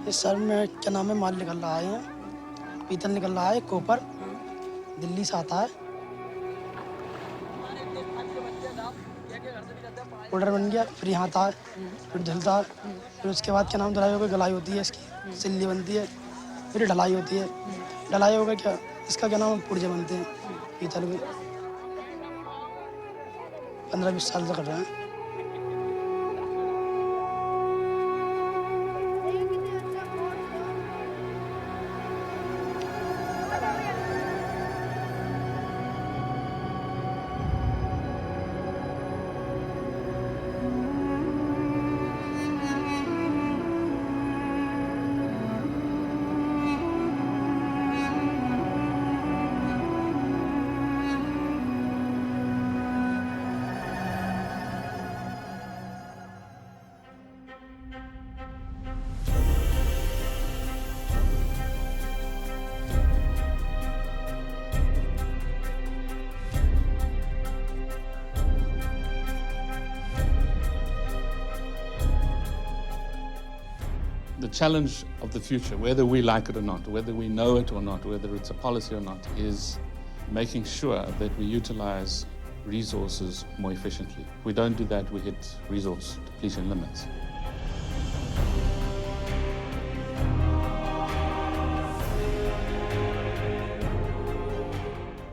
इस सर में क्या नाम है, माल निकल रहा है, पीतल निकल रहा है, कॉपर दिल्ली से आता है। ऑर्डर बन गया, फिर यहाँ आता है, फिर धुलता है, फिर उसके बाद क्या नाम धुलाई होकर गलाई होती है, इसकी सिल्ली बनती है, फिर ढलाई होती है। ढलाई होकर क्या इसका क्या नाम पुर्जे बनते हैं पीतल में। 15-20 साल से कर रहे हैं। The challenge of the future, whether we like it or not, whether we know it or not, whether it's a policy or not, is making sure that we utilize resources more efficiently. If we don't do that, we hit resource depletion limits.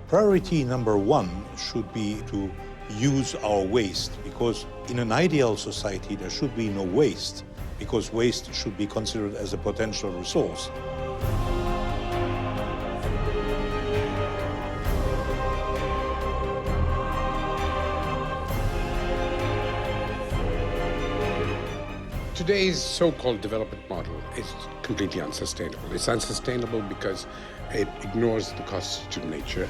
Priority number one should be to use our waste, because in an ideal society there should be no waste, because waste should be considered as a potential resource. Today's so-called development model is completely unsustainable. It's unsustainable because it ignores the costs of nature.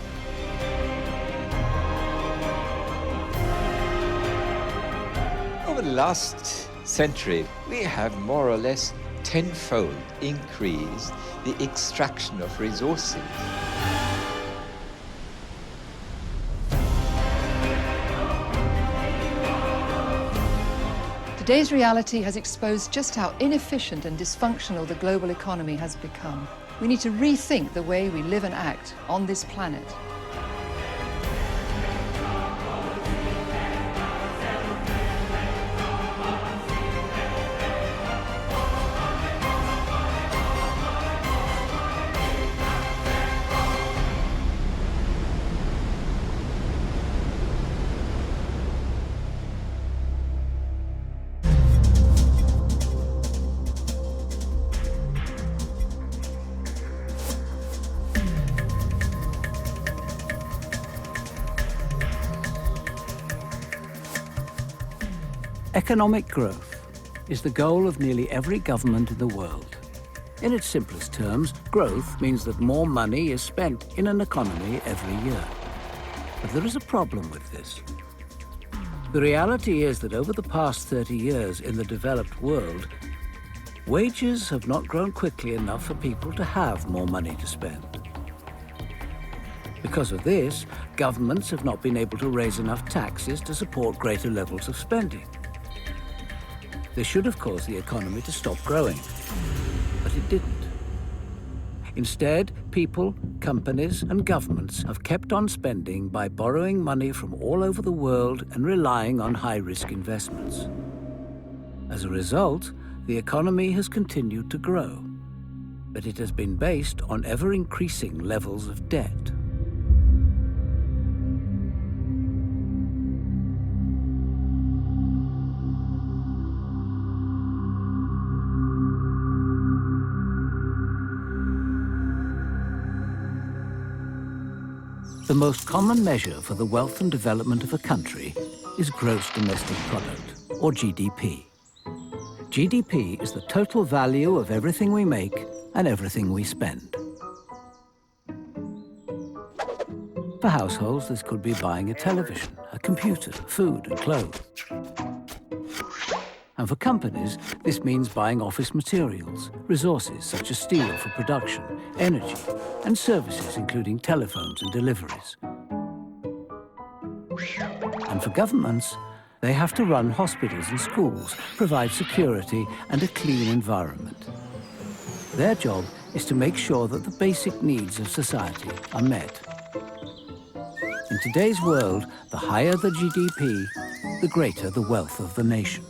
Over the last century, we have more or less tenfold increased the extraction of resources. Today's reality has exposed just how inefficient and dysfunctional the global economy has become. We need to rethink the way we live and act on this planet. Economic growth is the goal of nearly every government in the world. In its simplest terms, growth means that more money is spent in an economy every year. But there is a problem with this. The reality is that over the past 30 years in the developed world, wages have not grown quickly enough for people to have more money to spend. Because of this, governments have not been able to raise enough taxes to support greater levels of spending. This should have caused the economy to stop growing, but it didn't. Instead, people, companies, and governments have kept on spending by borrowing money from all over the world and relying on high-risk investments. As a result, the economy has continued to grow, but it has been based on ever-increasing levels of debt. The most common measure for the wealth and development of a country is gross domestic product, or GDP. GDP is the total value of everything we make and everything we spend. For households, this could be buying a television, a computer, food and clothes. And for companies, this means buying office materials, resources such as steel for production, energy, and services including telephones and deliveries. And for governments, they have to run hospitals and schools, provide security and a clean environment. Their job is to make sure that the basic needs of society are met. In today's world, the higher the GDP, the greater the wealth of the nation.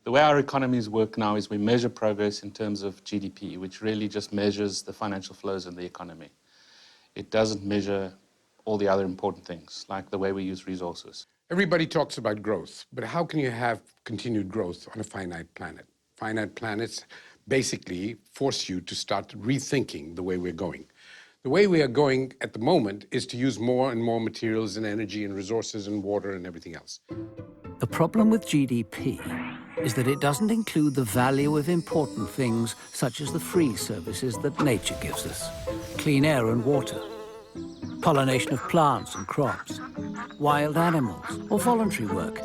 The way our economies work now is we measure progress in terms of GDP, which really just measures the financial flows in the economy. It doesn't measure all the other important things, like the way we use resources. Everybody talks about growth, but how can you have continued growth on a finite planet? Finite planets basically force you to start rethinking the way we're going. The way we are going at the moment is to use more and more materials and energy and resources and water and everything else. The problem with GDP is that it doesn't include the value of important things such as the free services that nature gives us. Clean air and water, pollination of plants and crops, wild animals, or voluntary work,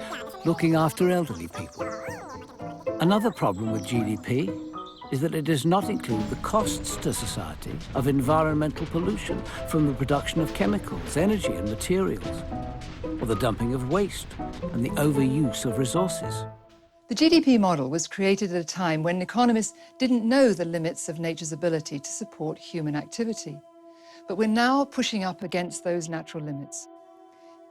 looking after elderly people. Another problem with GDP is that it does not include the costs to society of environmental pollution from the production of chemicals, energy and materials, or the dumping of waste and the overuse of resources. The GDP model was created at a time when economists didn't know the limits of nature's ability to support human activity. But we're now pushing up against those natural limits.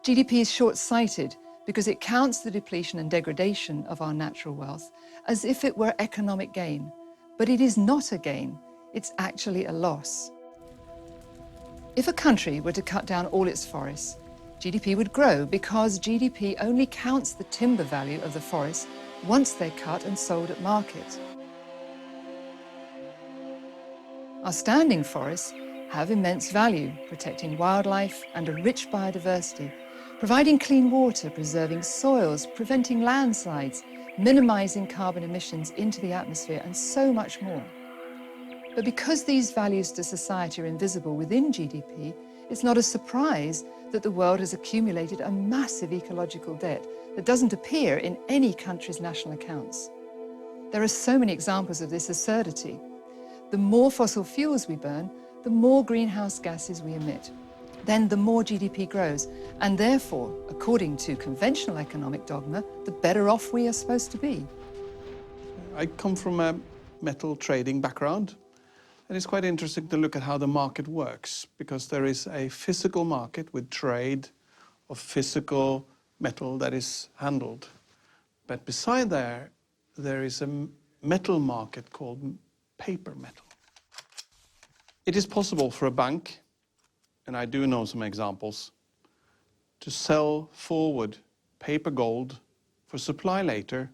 GDP is short-sighted because it counts the depletion and degradation of our natural wealth as if it were economic gain. But it is not a gain, it's actually a loss. If a country were to cut down all its forests, GDP would grow because GDP only counts the timber value of the forest once they're cut and sold at market. Our standing forests have immense value, protecting wildlife and a rich biodiversity, providing clean water, preserving soils, preventing landslides, minimizing carbon emissions into the atmosphere, and so much more. But because these values to society are invisible within GDP, it's not a surprise that the world has accumulated a massive ecological debt that doesn't appear in any country's national accounts. There are so many examples of this absurdity. The more fossil fuels we burn, the more greenhouse gases we emit. Then the more GDP grows, and therefore, according to conventional economic dogma, the better off we are supposed to be. I come from a metal trading background, and it's quite interesting to look at how the market works, because there is a physical market with trade of physical metal that is handled. But beside there is a metal market called paper metal. It is possible for a bank, and I do know some examples, to sell forward paper gold for supply later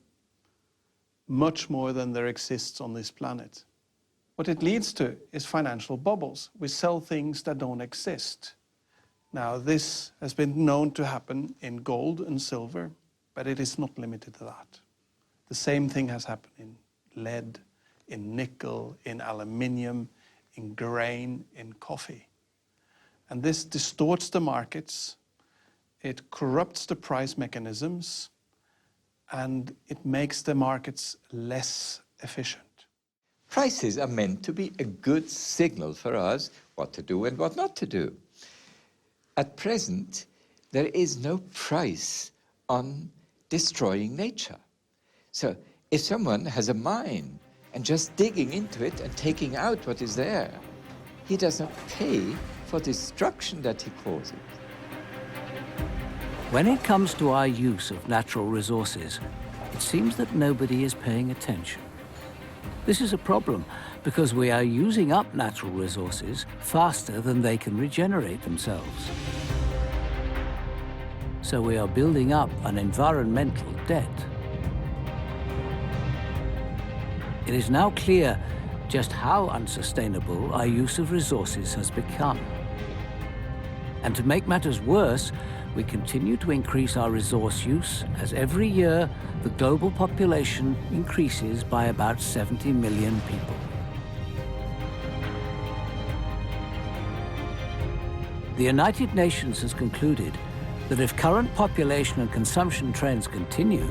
much more than there exists on this planet. What it leads to is financial bubbles. We sell things that don't exist. Now, this has been known to happen in gold and silver, but it is not limited to that. The same thing has happened in lead, in nickel, in aluminium, in grain, in coffee. And this distorts the markets, it corrupts the price mechanisms, and it makes the markets less efficient. Prices are meant to be a good signal for us what to do and what not to do. At present, there is no price on destroying nature. So if someone has a mine and just digging into it and taking out what is there, he does not pay for destruction that he causes. When it comes to our use of natural resources, it seems that nobody is paying attention. This is a problem because we are using up natural resources faster than they can regenerate themselves. So we are building up an environmental debt. It is now clear just how unsustainable our use of resources has become. And to make matters worse, we continue to increase our resource use as every year the global population increases by about 70 million people. The United Nations has concluded that if current population and consumption trends continue,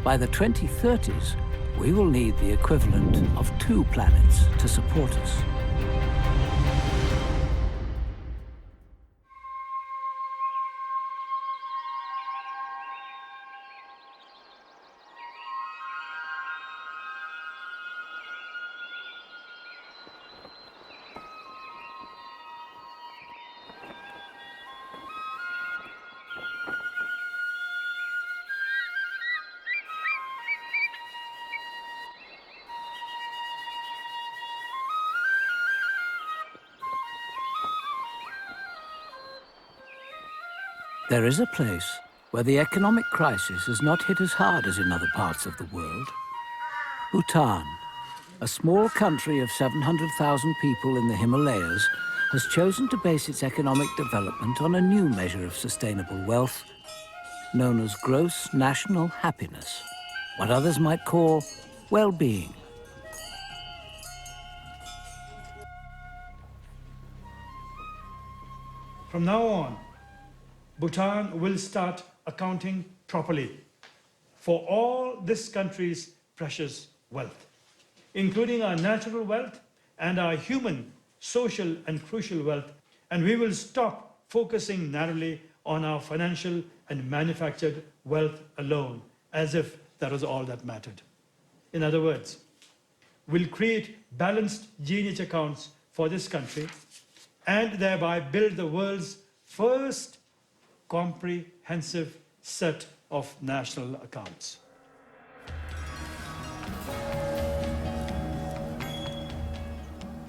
by the 2030s, we will need the equivalent of 2 planets to support us. There is a place where the economic crisis has not hit as hard as in other parts of the world. Bhutan, a small country of 700,000 people in the Himalayas, has chosen to base its economic development on a new measure of sustainable wealth, known as gross national happiness, what others might call well-being. From now on, Bhutan will start accounting properly for all this country's precious wealth, including our natural wealth and our human, social, and crucial wealth, and we will stop focusing narrowly on our financial and manufactured wealth alone, as if that was all that mattered. In other words, we'll create balanced G&H accounts for this country and thereby build the world's first comprehensive set of national accounts.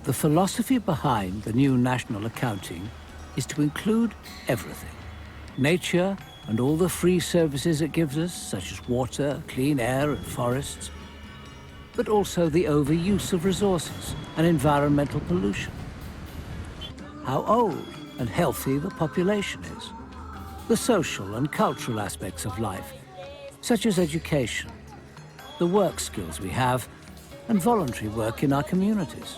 The philosophy behind the new national accounting is to include everything. Nature and all the free services it gives us, such as water, clean air and forests, but also the overuse of resources and environmental pollution. How old and healthy the population is. The social and cultural aspects of life, such as education, the work skills we have, and voluntary work in our communities.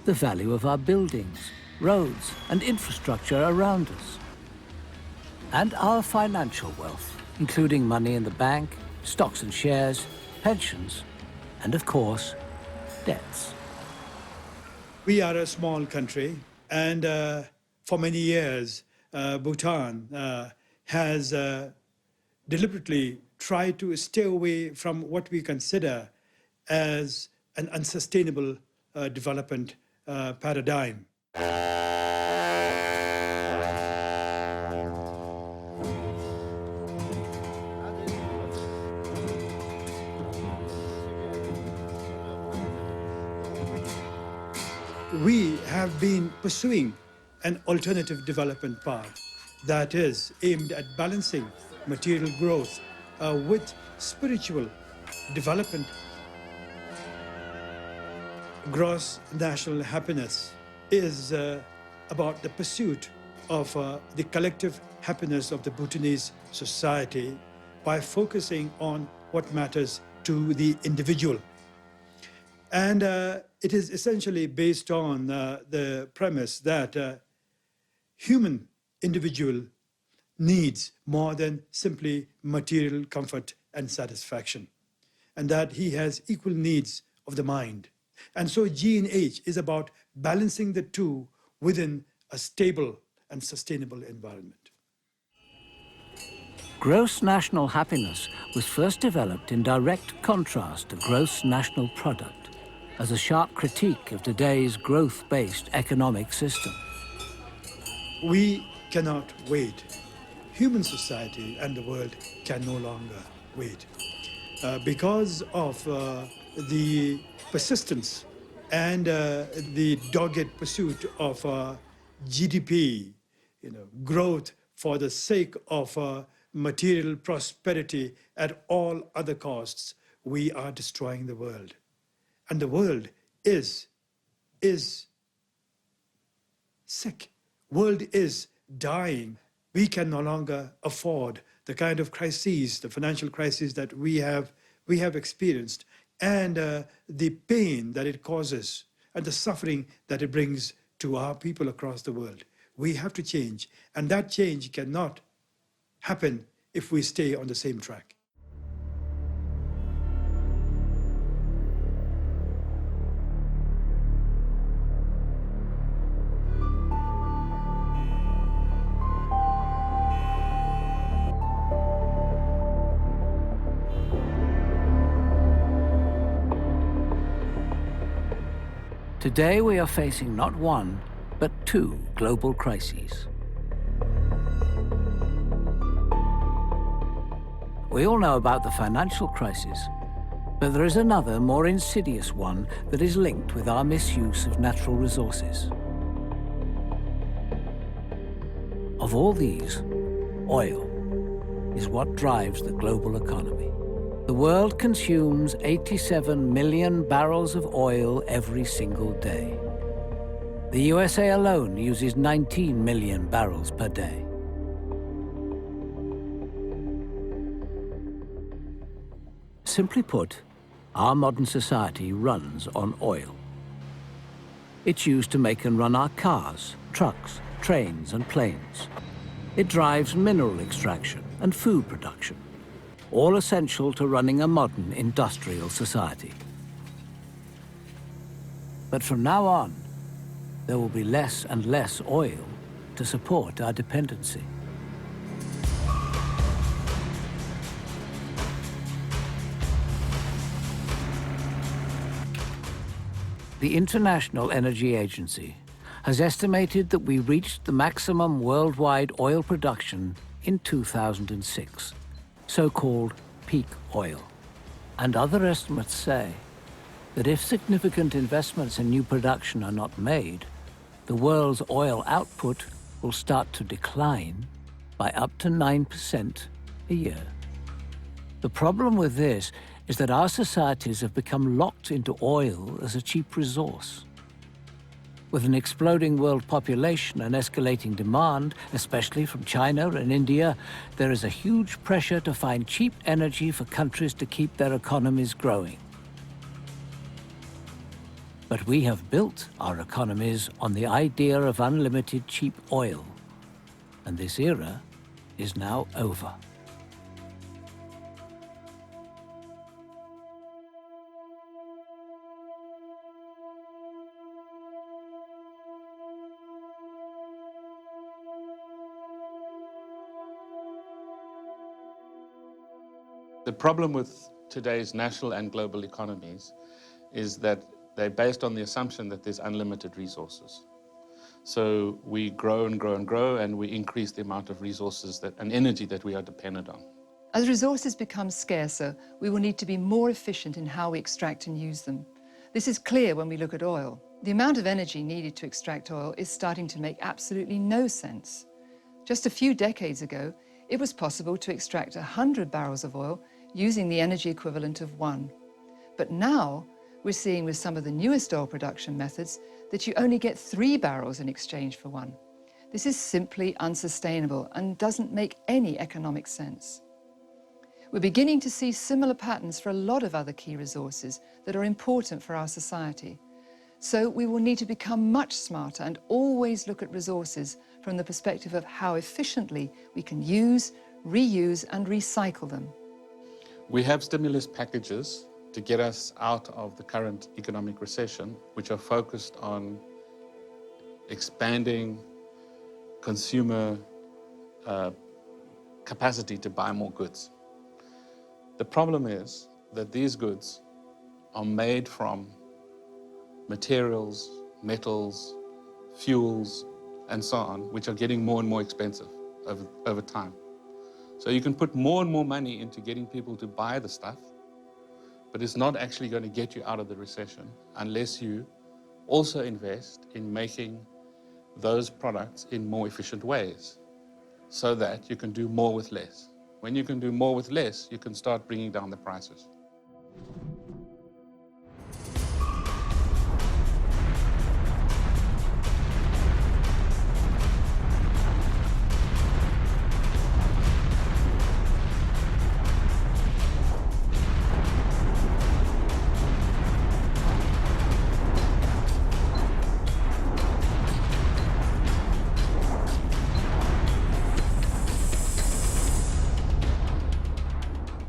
The value of our buildings, roads, and infrastructure around us. And our financial wealth, including money in the bank, stocks and shares, pensions, and of course, debts. We are a small country, and for many years, Bhutan has deliberately tried to stay away from what we consider as an unsustainable development paradigm. We have been pursuing an alternative development path that is aimed at balancing material growth with spiritual development. Gross national happiness is about the pursuit of the collective happiness of the Bhutanese society by focusing on what matters to the individual. And it is essentially based on the premise that human individual needs more than simply material comfort and satisfaction, and that he has equal needs of the mind. And so G&H is about balancing the two within a stable and sustainable environment. Gross national happiness was first developed in direct contrast to gross national product, as a sharp critique of today's growth-based economic system. We cannot wait. Human society and the world can no longer wait. Because of the persistence and the dogged pursuit of GDP, growth for the sake of material prosperity at all other costs, we are destroying the world. And the world is sick. World is dying. We can no longer afford the kind of crises, the financial crises that we have experienced, and the pain that it causes, and the suffering that it brings to our people across the world. We have to change, and that change cannot happen if we stay on the same track. Today we are facing not one, but two global crises. We all know about the financial crisis, but there is another, more insidious one that is linked with our misuse of natural resources. Of all these, oil is what drives the global economy. The world consumes 87 million barrels of oil every single day. The USA alone uses 19 million barrels per day. Simply put, our modern society runs on oil. It's used to make and run our cars, trucks, trains, and planes. It drives mineral extraction and food production, all essential to running a modern industrial society. But from now on, there will be less and less oil to support our dependency. The International Energy Agency has estimated that we reached the maximum worldwide oil production in 2006, so-called peak oil. And other estimates say that if significant investments in new production are not made, the world's oil output will start to decline by up to 9% a year. The problem with this is that our societies have become locked into oil as a cheap resource. With an exploding world population and escalating demand, especially from China and India, there is a huge pressure to find cheap energy for countries to keep their economies growing. But we have built our economies on the idea of unlimited cheap oil, and this era is now over. The problem with today's national and global economies is that they're based on the assumption that there's unlimited resources. So we grow and grow and grow, and we increase the amount of resources and energy that we are dependent on. As resources become scarcer, we will need to be more efficient in how we extract and use them. This is clear when we look at oil. The amount of energy needed to extract oil is starting to make absolutely no sense. Just a few decades ago, it was possible to extract 100 barrels of oil using the energy equivalent of 1. But now, we're seeing with some of the newest oil production methods that you only get 3 barrels in exchange for 1. This is simply unsustainable and doesn't make any economic sense. We're beginning to see similar patterns for a lot of other key resources that are important for our society. So we will need to become much smarter and always look at resources from the perspective of how efficiently we can use, reuse, and recycle them. We have stimulus packages to get us out of the current economic recession, which are focused on expanding consumer capacity to buy more goods. The problem is that these goods are made from materials, metals, fuels, and so on, which are getting more and more expensive over time. So you can put more and more money into getting people to buy the stuff, but it's not actually going to get you out of the recession unless you also invest in making those products in more efficient ways so that you can do more with less. When you can do more with less, you can start bringing down the prices.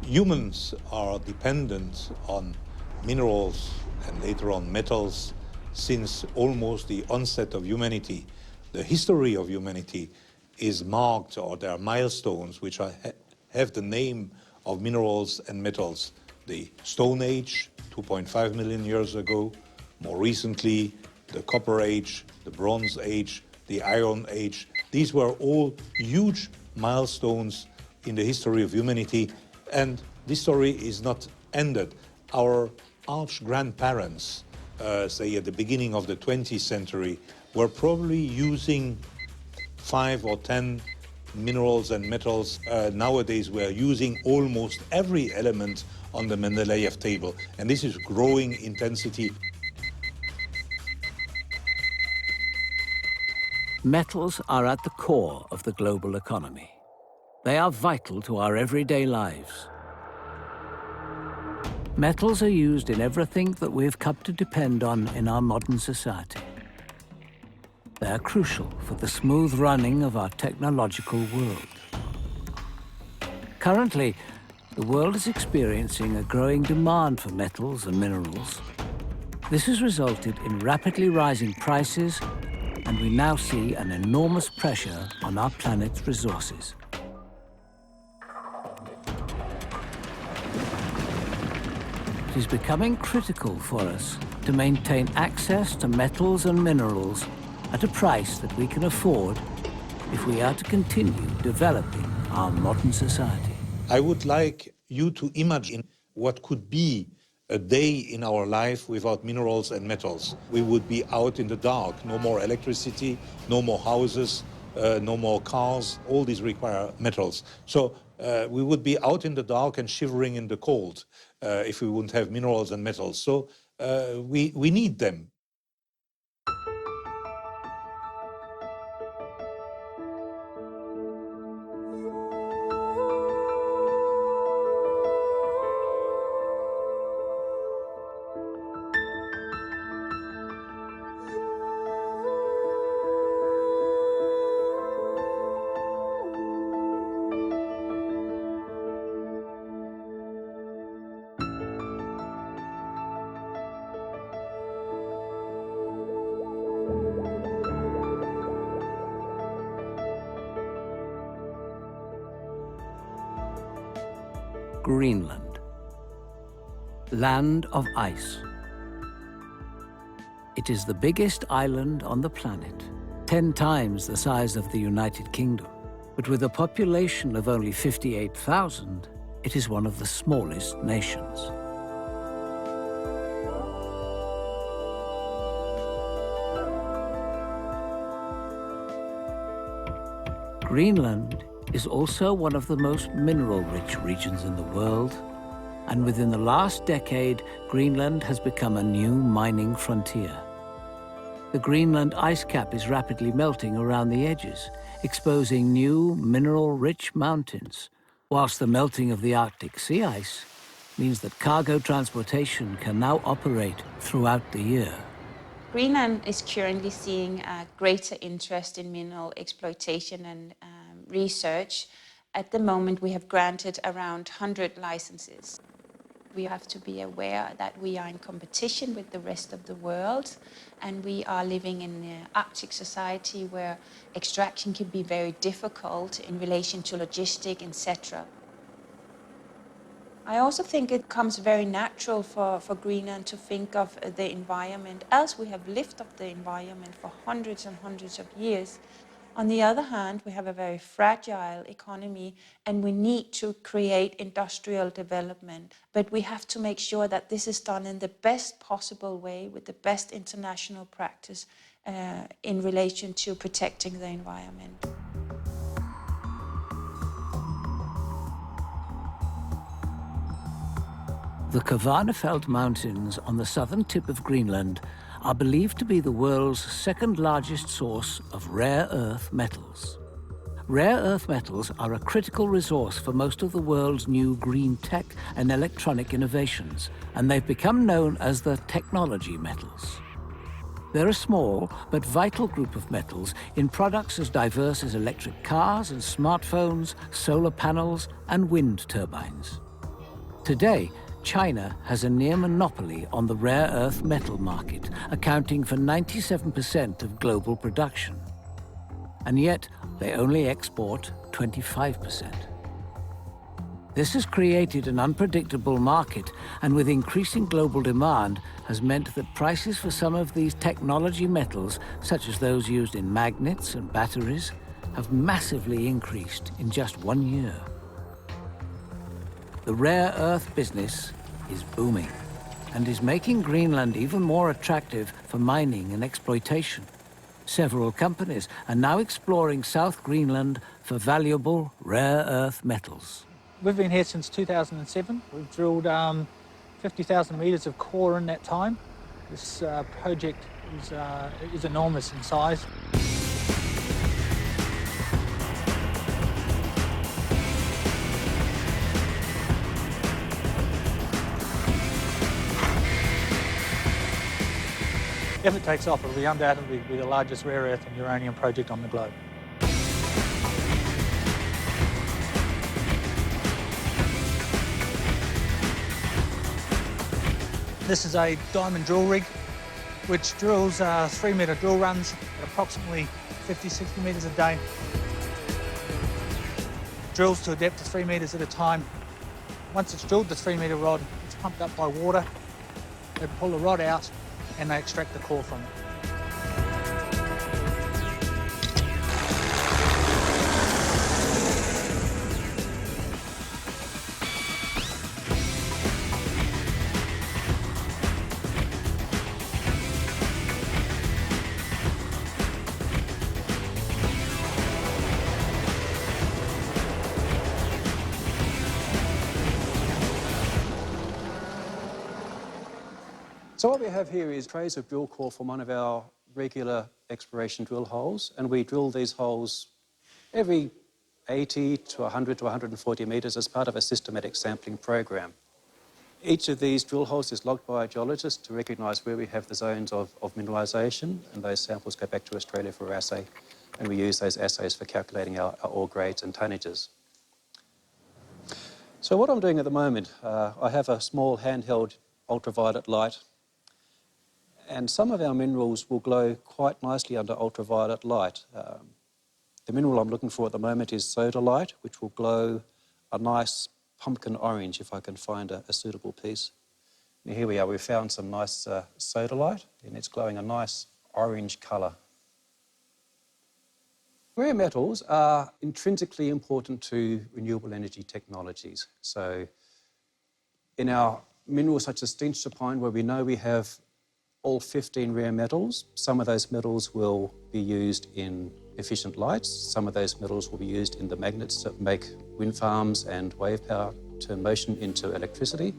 Humans are dependent on minerals and later on metals since almost the onset of humanity. The history of humanity is marked, or there are milestones which have the name of minerals and metals. The Stone Age, 2.5 million years ago. More recently, the Copper Age, the Bronze Age, the Iron Age. These were all huge milestones in the history of humanity. And this story is not ended. Our arch-grandparents, say at the beginning of the 20th century, were probably using 5 or 10 minerals and metals. Nowadays, we are using almost every element on the Mendeleev table, and this is growing intensity. Metals are at the core of the global economy. They are vital to our everyday lives. Metals are used in everything that we've come to depend on in our modern society. They are crucial for the smooth running of our technological world. Currently, the world is experiencing a growing demand for metals and minerals. This has resulted in rapidly rising prices, and we now see an enormous pressure on our planet's resources. It is becoming critical for us to maintain access to metals and minerals at a price that we can afford if we are to continue developing our modern society. I would like you to imagine what could be a day in our life without minerals and metals. We would be out in the dark, no more electricity, no more houses, no more cars. All these require metals. So we would be out in the dark and shivering in the cold if we wouldn't have minerals and metals. So we need them. Greenland, land of ice. It is the biggest island on the planet, 10 times the size of the United Kingdom. But with a population of only 58,000, it is one of the smallest nations. Greenland is also one of the most mineral-rich regions in the world, and within the last decade, Greenland has become a new mining frontier. The Greenland ice cap is rapidly melting around the edges, exposing new mineral-rich mountains, whilst the melting of the Arctic sea ice means that cargo transportation can now operate throughout the year. Greenland is currently seeing a greater interest in mineral exploitation and research. At the moment, we have granted around 100 licenses. We have to be aware that we are in competition with the rest of the world, and we are living in an Arctic society where extraction can be very difficult in relation to logistics, etc. I also think it comes very natural for Greenland to think of the environment as we have lived of the environment for hundreds and hundreds of years. On the other hand, we have a very fragile economy and we need to create industrial development. But we have to make sure that this is done in the best possible way with the best international practice in relation to protecting the environment. The Kvarnefjeld Mountains on the southern tip of Greenland are believed to be the world's second largest source of rare earth metals. Rare earth metals are a critical resource for most of the world's new green tech and electronic innovations, and they've become known as the technology metals. They're a small but vital group of metals in products as diverse as electric cars and smartphones, solar panels, and wind turbines. Today, China has a near monopoly on the rare earth metal market, accounting for 97% of global production. And yet, they only export 25%. This has created an unpredictable market, and with increasing global demand, has meant that prices for some of these technology metals, such as those used in magnets and batteries, have massively increased in just 1 year. The rare earth business is booming and is making Greenland even more attractive for mining and exploitation. Several companies are now exploring South Greenland for valuable rare earth metals. We've been here since 2007. We've drilled 50,000 metres of core in that time. This project is enormous in size. If it takes off, it'll be undoubtedly be the largest rare earth and uranium project on the globe. This is a diamond drill rig which drills 3-metre drill runs at approximately 50-60 metres a day. Drills to a depth of 3 metres at a time. Once it's drilled the 3-metre rod, it's pumped up by water. They pull the rod out and they extract the core from it. So what we have here is trays of drill core from one of our regular exploration drill holes, and we drill these holes every 80 to 100 to 140 metres as part of a systematic sampling program. Each of these drill holes is logged by a geologist to recognise where we have the zones of mineralisation, and those samples go back to Australia for assay, and we use those assays for calculating our ore grades and tonnages. So what I'm doing at the moment, I have a small handheld ultraviolet light, and some of our minerals will glow quite nicely under ultraviolet light. The mineral I'm looking for at the moment is sodalite, which will glow a nice pumpkin orange if I can find a suitable piece. And here we are, we've found some nice sodalite, and it's glowing a nice orange colour. Rare metals are intrinsically important to renewable energy technologies. So in our minerals such as steenstrupine, where we know we have all 15 rare metals, some of those metals will be used in efficient lights, some of those metals will be used in the magnets that make wind farms and wave power turn motion into electricity,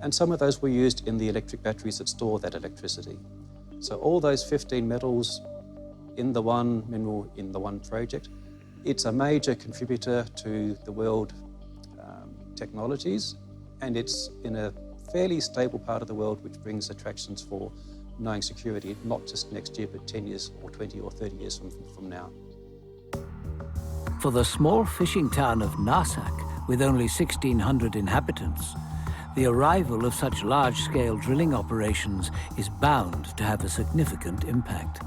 and some of those were used in the electric batteries that store that electricity. So all those 15 metals in the one mineral, in the one project, it's a major contributor to the world technologies, and it's in a fairly stable part of the world, which brings attractions for knowing security, not just next year, but 10 years or 20 or 30 years from now. For the small fishing town of Narsak, with only 1,600 inhabitants, the arrival of such large-scale drilling operations is bound to have a significant impact.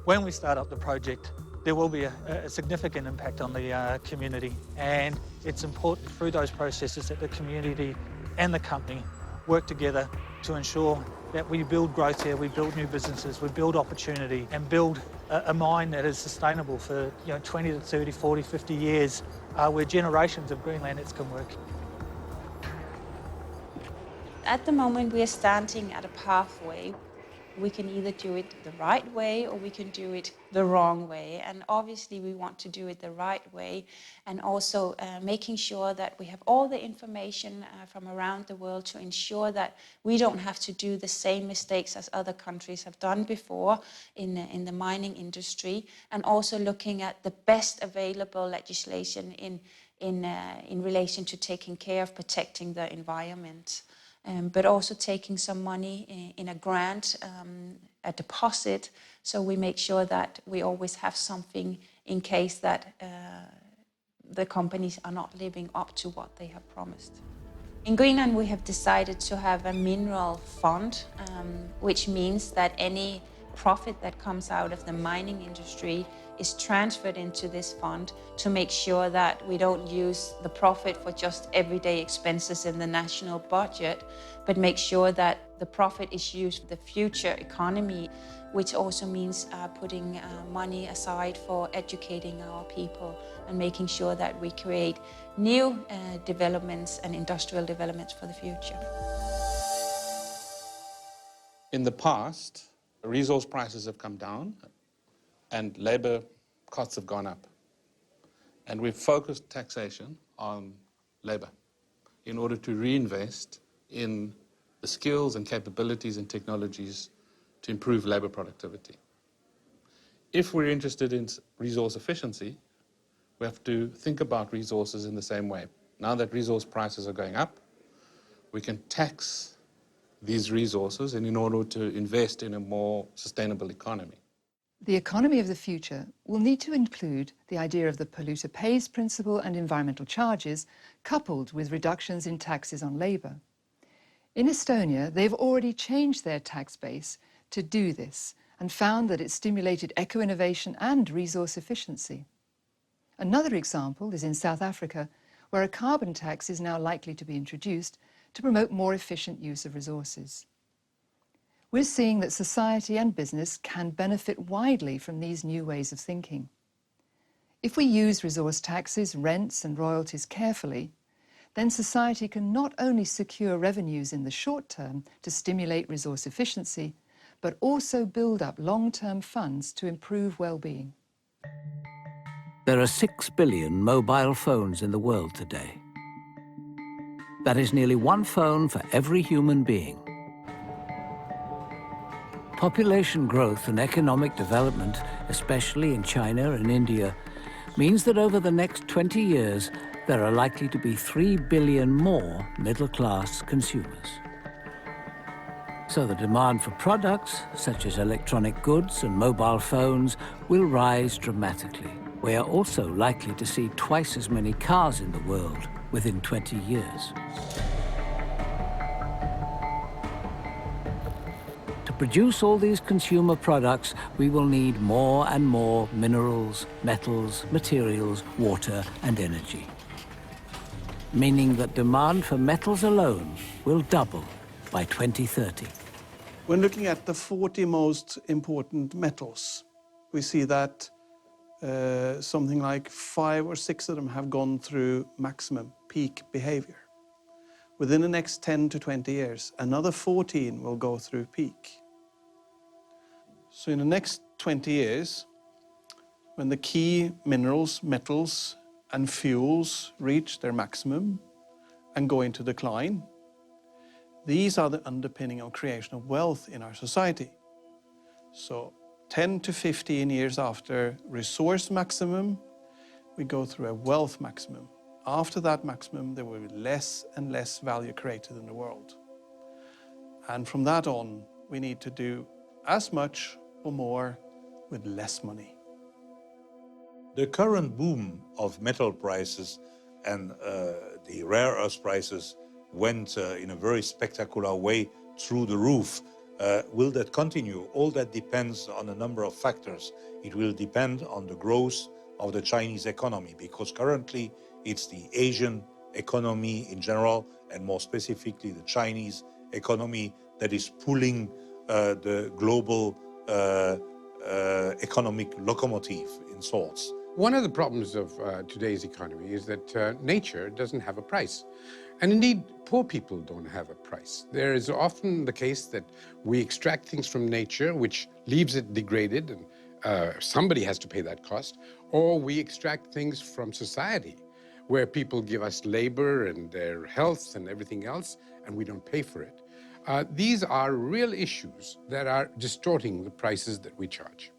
When we start up the project, there will be a significant impact on the community, and it's important through those processes that the community and the company work together to ensure that we build growth here, we build new businesses, we build opportunity, and build a mine that is sustainable for 20 to 30, 40, 50 years, where generations of Greenlanders can work. At the moment, we are standing at a pathway. We can either do it the right way or we can do it the wrong way. And obviously we want to do it the right way, and also making sure that we have all the information from around the world to ensure that we don't have to do the same mistakes as other countries have done before in the mining industry, and also looking at the best available legislation in relation to taking care of protecting the environment. But also taking some money in a grant, a deposit, so we make sure that we always have something in case that the companies are not living up to what they have promised. In Greenland, we have decided to have a mineral fund, which means that any profit that comes out of the mining industry is transferred into this fund to make sure that we don't use the profit for just everyday expenses in the national budget, but make sure that the profit is used for the future economy, which also means putting money aside for educating our people and making sure that we create new developments and industrial developments for the future. In the past, resource prices have come down and labor costs have gone up. And we've focused taxation on labor in order to reinvest in the skills and capabilities and technologies to improve labor productivity. If we're interested in resource efficiency, we have to think about resources in the same way. Now that resource prices are going up, we can tax these resources in order to invest in a more sustainable economy. The economy of the future will need to include the idea of the polluter pays principle and environmental charges, coupled with reductions in taxes on labour. In Estonia, they've already changed their tax base to do this and found that it stimulated eco-innovation and resource efficiency. Another example is in South Africa, where a carbon tax is now likely to be introduced to promote more efficient use of resources. We're seeing that society and business can benefit widely from these new ways of thinking. If we use resource taxes, rents and royalties carefully, then society can not only secure revenues in the short term to stimulate resource efficiency, but also build up long-term funds to improve well-being. There are 6 billion mobile phones in the world today. That is nearly one phone for every human being. Population growth and economic development, especially in China and India, means that over the next 20 years, there are likely to be 3 billion more middle-class consumers. So the demand for products, such as electronic goods and mobile phones, will rise dramatically. We are also likely to see twice as many cars in the world within 20 years. To produce all these consumer products, we will need more and more minerals, metals, materials, water and energy, meaning that demand for metals alone will double by 2030. When looking at the 40 most important metals, we see that something like 5 or 6 of them have gone through maximum peak behavior. Within the next 10 to 20 years, another 14 will go through peak. So in the next 20 years, when the key minerals, metals, and fuels reach their maximum and go into decline, these are the underpinning of creation of wealth in our society. So 10 to 15 years after resource maximum, we go through a wealth maximum. After that maximum, there will be less and less value created in the world. And from that on, we need to do as much or more with less money. The current boom of metal prices and the rare earth prices went in a very spectacular way through the roof. Will that continue? All that depends on a number of factors. It will depend on the growth of the Chinese economy, because currently it's the Asian economy in general, and more specifically the Chinese economy, that is pulling the global economic locomotive in sorts. One of the problems of today's economy is that nature doesn't have a price. And indeed, poor people don't have a price. There is often the case that we extract things from nature, which leaves it degraded, and somebody has to pay that cost, or we extract things from society, where people give us labor and their health and everything else, and we don't pay for it. These are real issues that are distorting the prices that we charge.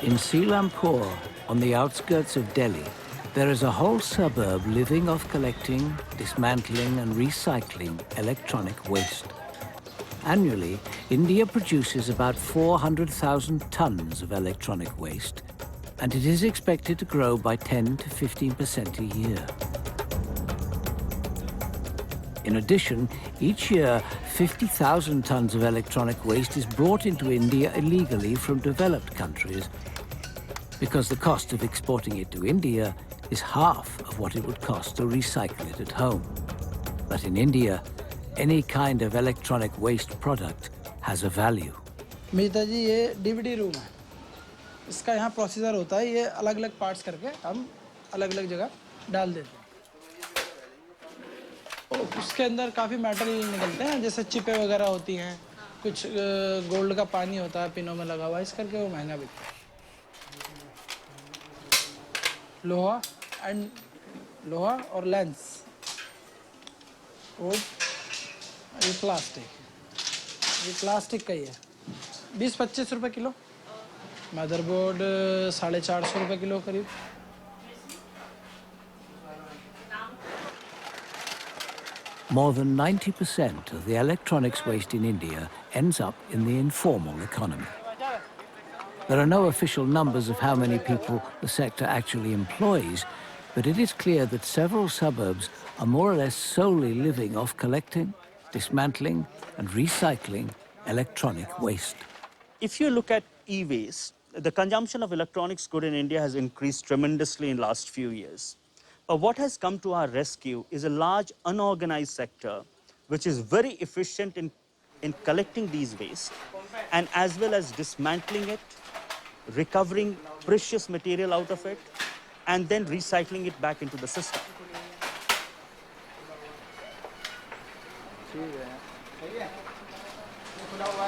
In Selampur, on the outskirts of Delhi, there is a whole suburb living off collecting, dismantling and recycling electronic waste. Annually, India produces about 400,000 tons of electronic waste, and it is expected to grow by 10 to 15% a year. In addition, each year, 50,000 tons of electronic waste is brought into India illegally from developed countries, because the cost of exporting it to India is half of what it would cost to recycle it at home. But in India, any kind of electronic waste product has a value. मीता जी ये DVD room है, इसका यहाँ procedure होता है, ये अलग अलग parts करके हम अलग अलग जगह डाल देते हैं। और उसके अंदर काफ़ी मेटल निकलते हैं, जैसे चिपें वगैरह होती हैं, कुछ गोल्ड का पानी होता है पिनों में लगा हुआ, इस करके वो महंगा बिकता है। लोहा और लेंस और ये प्लास्टिक का ही है, 20-25 रुपए किलो। मदरबोर्ड 450 रुपए किलो करीब। More than 90% of the electronics waste in India ends up in the informal economy. There are no official numbers of how many people the sector actually employs, but it is clear that several suburbs are more or less solely living off collecting, dismantling and recycling electronic waste. If you look at e-waste, the consumption of electronics good in India has increased tremendously in the last few years. But what has come to our rescue is a large unorganized sector which is very efficient in collecting these waste and as well as dismantling it, recovering precious material out of it, and then recycling it back into the system.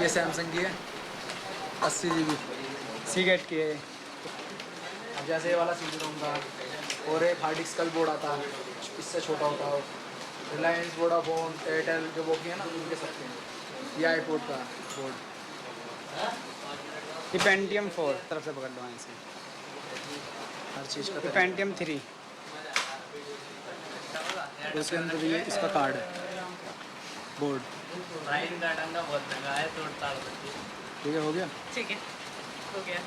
ये Samsung की है 80 GB Seagate की है। अब जैसे ये वाला CD-ROM था और एक हार्ड डिस्क का भी बोर्ड आता है, इससे छोटा होता है। रिलायंस, वोडाफोन, एयरटेल जो वो की है ना, उनके सकते हैं। ये आईपोर्ट का बोर्ड, ये पेंटियम 4 तरफ से पकड़ लो इसे, हर चीज़ का। पेंटियम 3 उसके अंदर ये इसका कार्ड है, बोर्ड। ठीक है, हो गया। ठीक है, हो गया।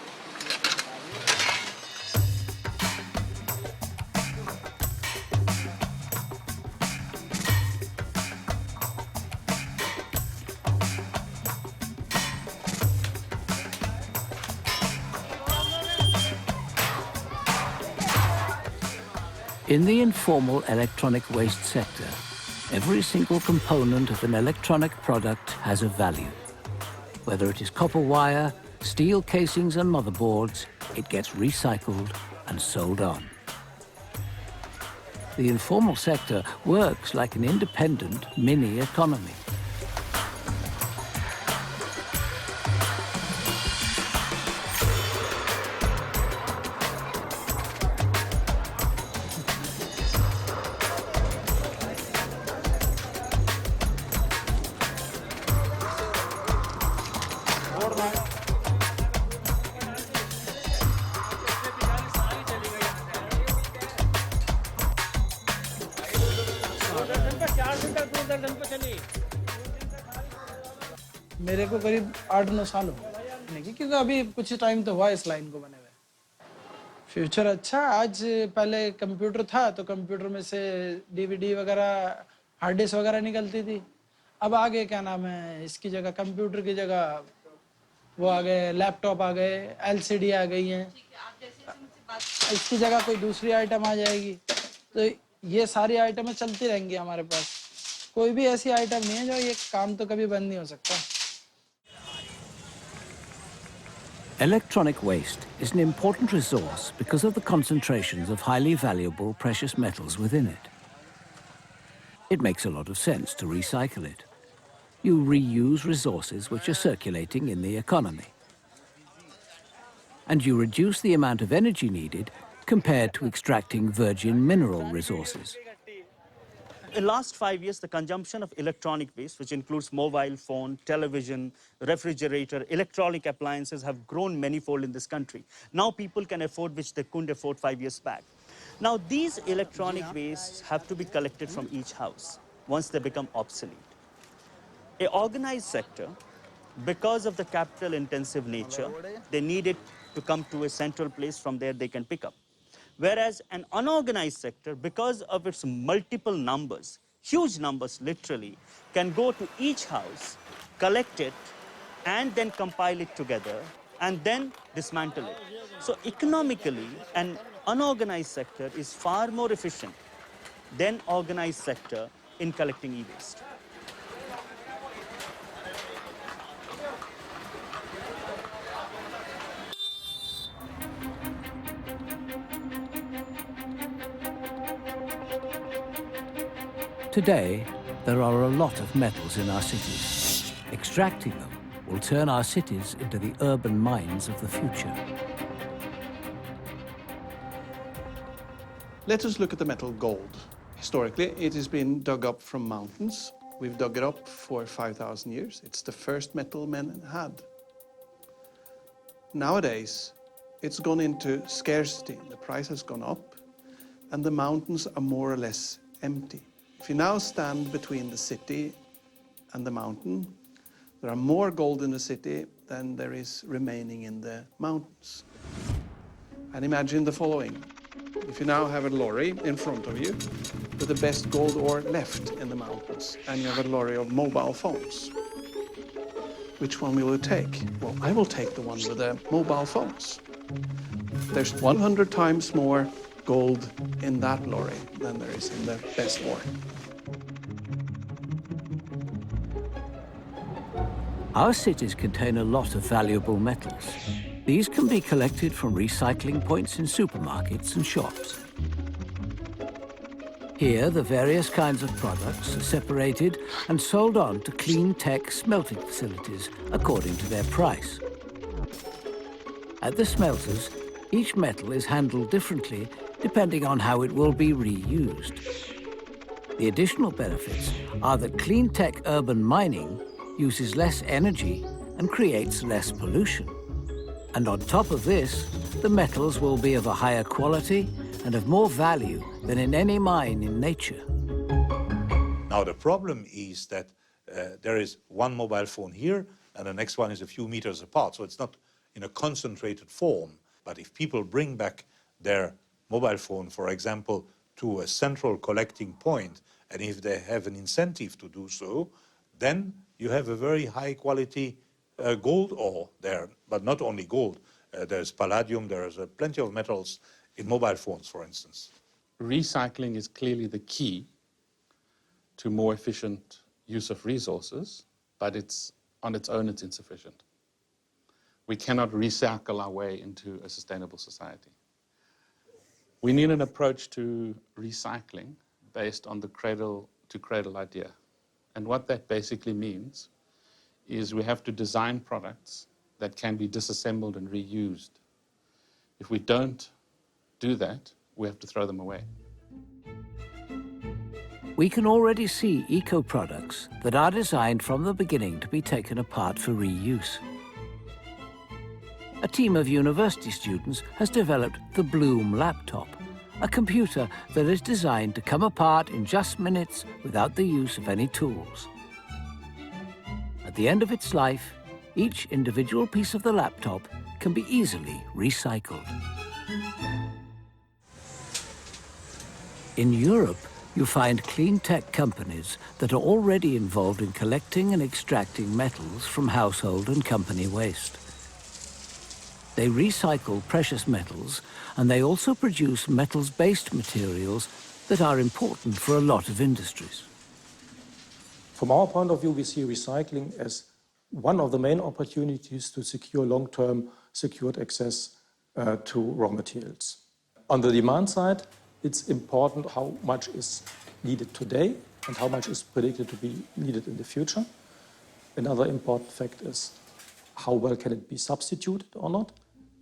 In the informal electronic waste sector, every single component of an electronic product has a value. Whether it is copper wire, steel casings and motherboards, it gets recycled and sold on. The informal sector works like an independent mini economy. मेरे को करीब 8-9 साल हो गए, क्योंकि अभी कुछ time तो हुआ इस लाइन को बने हुए। फ्यूचर अच्छा, आज पहले कंप्यूटर था तो कंप्यूटर में से डीवीडी वगैरह, हार्ड डिस्क वगैरह निकलती थी। अब आगे क्या नाम है, इसकी जगह कंप्यूटर की जगह वो आ गए, लैपटॉप आ गए, एलसीडी आ गई हैं, इसकी जगह कोई दूसरी आइटम आ जाएगी। तो ये सारी आइटमें चलती रहेंगी हमारे पास, कोई भी ऐसी आइटम नहीं है जो ये काम तो कभी बंद नहीं हो सकता। Electronic waste is an important resource because of the concentrations of highly valuable precious metals within it. It makes a lot of sense to recycle it. You reuse resources which are circulating in the economy. And you reduce the amount of energy needed compared to extracting virgin mineral resources. In the last 5 years, the consumption of electronic waste, which includes mobile phone, television, refrigerator, electronic appliances, have grown manifold in this country. Now people can afford which they couldn't afford 5 years back. Now these electronic wastes have to be collected from each house once they become obsolete. An organized sector, because of the capital intensive nature, they need it to come to a central place. From there they can pick up. Whereas an unorganized sector, because of its multiple numbers, huge numbers literally, can go to each house, collect it, and then compile it together, and then dismantle it. So economically and unorganized sector is far more efficient than organized sector in collecting e-waste. Today, there are a lot of metals in our cities. Extracting them will turn our cities into the urban mines of the future. Let us look at the metal gold. Historically, it has been dug up from mountains. We've dug it up for 5,000 years. It's the first metal men had. Nowadays, it's gone into scarcity. The price has gone up, and the mountains are more or less empty. If you now stand between the city and the mountain, there are more gold in the city than there is remaining in the mountains. And imagine the following. If you now have a lorry in front of you with the best gold ore left in the mountains, and you have a lorry of mobile phones, which one will you take? Well, I will take the one with the mobile phones. There's 100 times more gold in that lorry than there is in the best ore. Our cities contain a lot of valuable metals. These can be collected from recycling points in supermarkets and shops. Here, the various kinds of products are separated and sold on to clean tech smelting facilities according to their price. At the smelters, each metal is handled differently depending on how it will be reused. The additional benefits are that clean tech urban mining uses less energy and creates less pollution. And on top of this, the metals will be of a higher quality and of more value than in any mine in nature. Now the problem is that there is one mobile phone here and the next one is a few meters apart, so it's not in a concentrated form. But if people bring back their mobile phone, for example, to a central collecting point, and if they have an incentive to do so, then you have a very high quality gold ore there, but not only gold. There's palladium, there's plenty of metals in mobile phones, for instance. Recycling is clearly the key to more efficient use of resources, but on its own, it's insufficient. We cannot recycle our way into a sustainable society. We need an approach to recycling based on the cradle-to-cradle idea. And what that basically means is we have to design products that can be disassembled and reused. If we don't do that, we have to throw them away. We can already see eco-products that are designed from the beginning to be taken apart for reuse. A team of university students has developed the Bloom laptop, a computer that is designed to come apart in just minutes without the use of any tools. At the end of its life, each individual piece of the laptop can be easily recycled. In Europe, you find clean tech companies that are already involved in collecting and extracting metals from household and company waste. They recycle precious metals, and they also produce metals-based materials that are important for a lot of industries. From our point of view, we see recycling as one of the main opportunities to secure long-term secured access to raw materials. On the demand side, it's important how much is needed today and how much is predicted to be needed in the future. Another important fact is how well can it be substituted or not?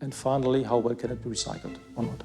And finally, how well can it be recycled or not?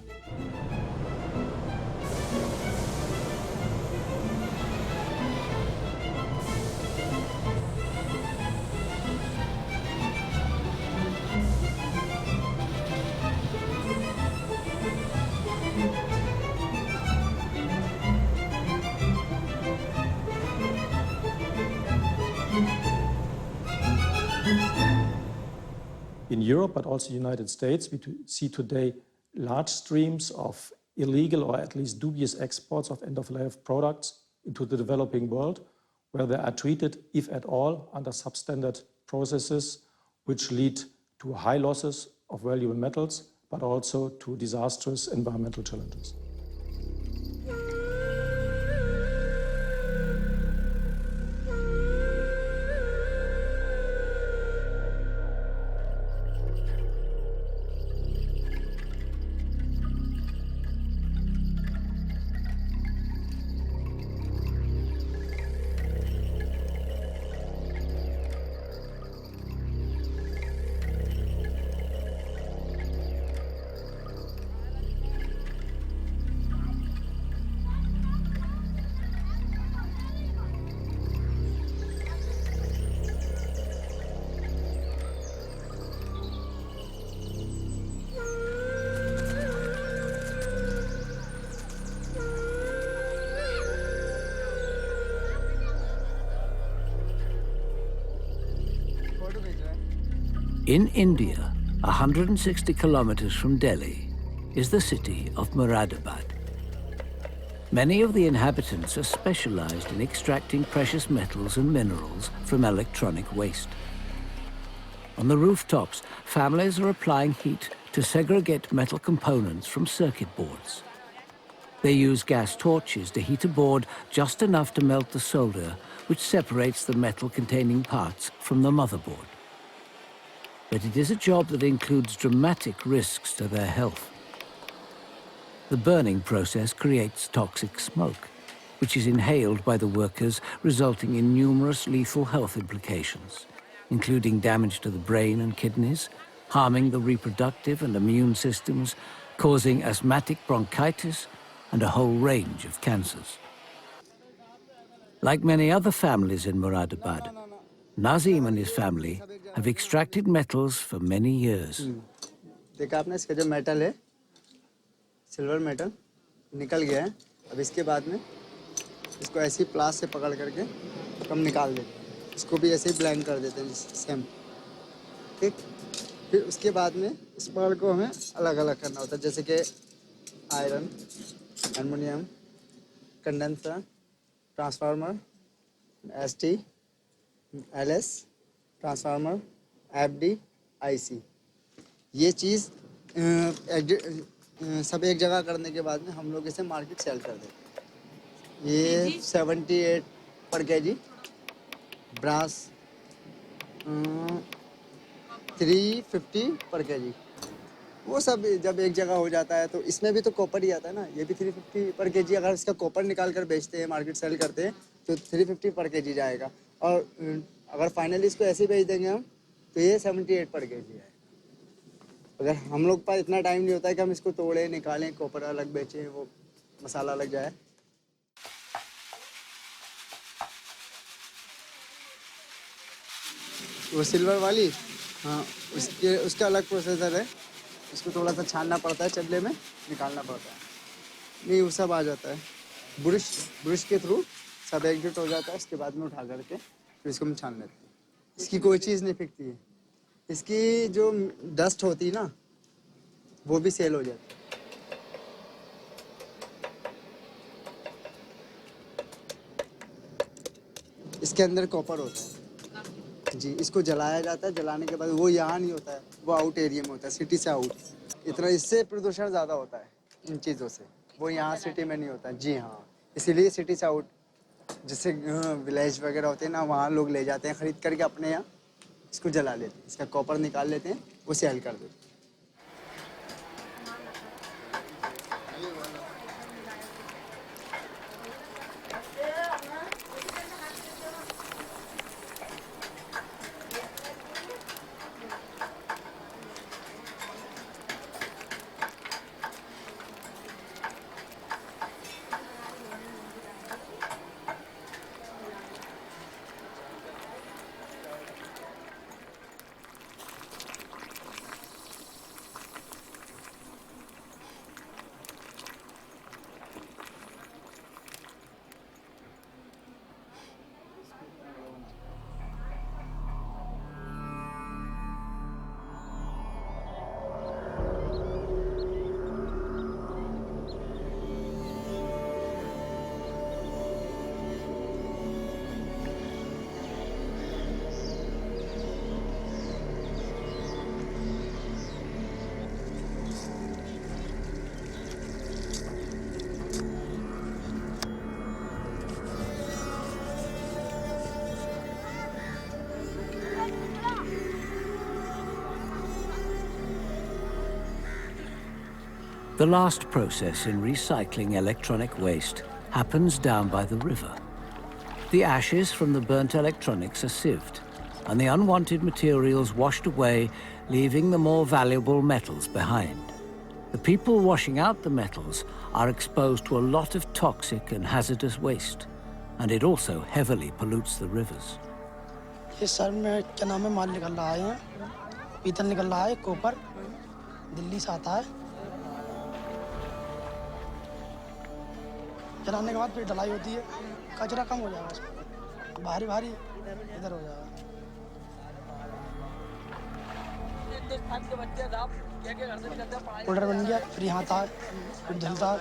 In Europe, but also the United States, we see today large streams of illegal or at least dubious exports of end-of-life products into the developing world, where they are treated, if at all, under substandard processes, which lead to high losses of valuable metals but also to disastrous environmental challenges. In India, 160 kilometers from Delhi, is the city of Moradabad. Many of the inhabitants are specialized in extracting precious metals and minerals from electronic waste. On the rooftops, families are applying heat to segregate metal components from circuit boards. They use gas torches to heat a board just enough to melt the solder, which separates the metal-containing parts from the motherboard. But it is a job that includes dramatic risks to their health. The burning process creates toxic smoke, which is inhaled by the workers, resulting in numerous lethal health implications, including damage to the brain and kidneys, harming the reproductive and immune systems, causing asthmatic bronchitis and a whole range of cancers. Like many other families in Moradabad, Nazim and his family have extracted metals for many years. देखा आपने इसका जो metal है, silver metal निकल गया है। अब इसके बाद में इसको ऐसे ही प्लास से पकड़ करके हम निकाल देते हैं। इसको भी ऐसे ही ब्लेंड कर देते हैं सेम, ठीक। फिर उसके बाद में इस पार्ट को हमें अलग-अलग करना होता है, जैसे कि iron, aluminium, condenser, transformer, ST, LS, transformer, FD, IC. ये चीज़ सब एक जगह करने के बाद में हम लोग इसे मार्केट सेल कर देते हैं। ये 78 पर केजी, ब्रास 350 पर केजी। वो सब जब एक जगह हो जाता है तो इसमें भी तो कॉपर ही आता है ना। ये भी 350 पर केजी। अगर इसका कॉपर निकाल कर बेचते हैं, मार्केट सेल करते हैं तो 350 पर केजी जाएगा। और अगर फाइनली इसको ऐसे ही बेच देंगे हम तो ये 78 पर केजी है। अगर हम लोग पास इतना टाइम नहीं होता है कि हम इसको तोड़ें, निकालें, कॉपर अलग बेचें, वो मसाला लग जाए। वो सिल्वर वाली, हाँ, उसका अलग प्रोसेसर है। इसको थोड़ा सा छानना पड़ता है, चल्ले में निकालना पड़ता है। नहीं, वो सब आ जाता है। ब्रश के थ्रू सब एकजुट हो जाता है। उसके बाद में उठा करके फिर इसको हम छान लेते हैं। इसकी कोई चीज़ नहीं फेंकती है। इसकी जो डस्ट होती है ना, वो भी सेल हो जाती है। इसके अंदर कॉपर होता है जी। इसको जलाया जाता है। जलाने के बाद वो यहाँ नहीं होता है, वो आउट एरिया में होता है, सिटी से आउट। इतना इससे प्रदूषण ज़्यादा होता है इन चीज़ों से, वो यहाँ सिटी में नहीं होता है। जी हाँ, इसीलिए सिटी से आउट, जैसे विलेज वगैरह होते हैं ना, वहाँ लोग ले जाते हैं ख़रीद करके अपने यहाँ, इसको जला लेते हैं। इसका कॉपर निकाल लेते हैं, वो सेल कर देते हैं। The last process in recycling electronic waste happens down by the river. The ashes from the burnt electronics are sieved, and the unwanted materials washed away, leaving the more valuable metals behind. The people washing out the metals are exposed to a lot of toxic and hazardous waste, and it also heavily pollutes the rivers. ये sir में क्या नाम है माल निकल रहा है यहाँ पीतल निकल रहा है कॉपर दिल्ली से आता है जलाने के बाद फिर ढलाई होती है कचरा कम हो जाएगा इसमें भारी भारी इधर हो जाएगा पाउडर बन गया फिर यहाँ था फिर धुलता है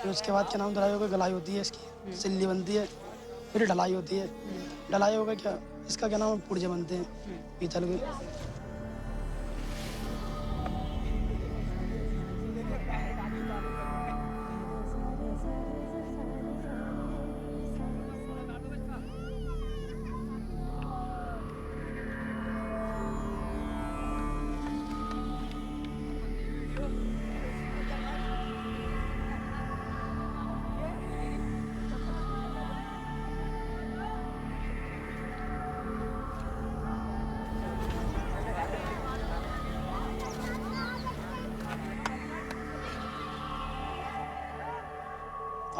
फिर उसके बाद क्या नाम ढलाई होकर गलाई होती है इसकी सिल्ली बनती है फिर ढलाई होती है ढलाई होकर क्या इसका क्या नाम है पुर्जे बनते हैं पीतल के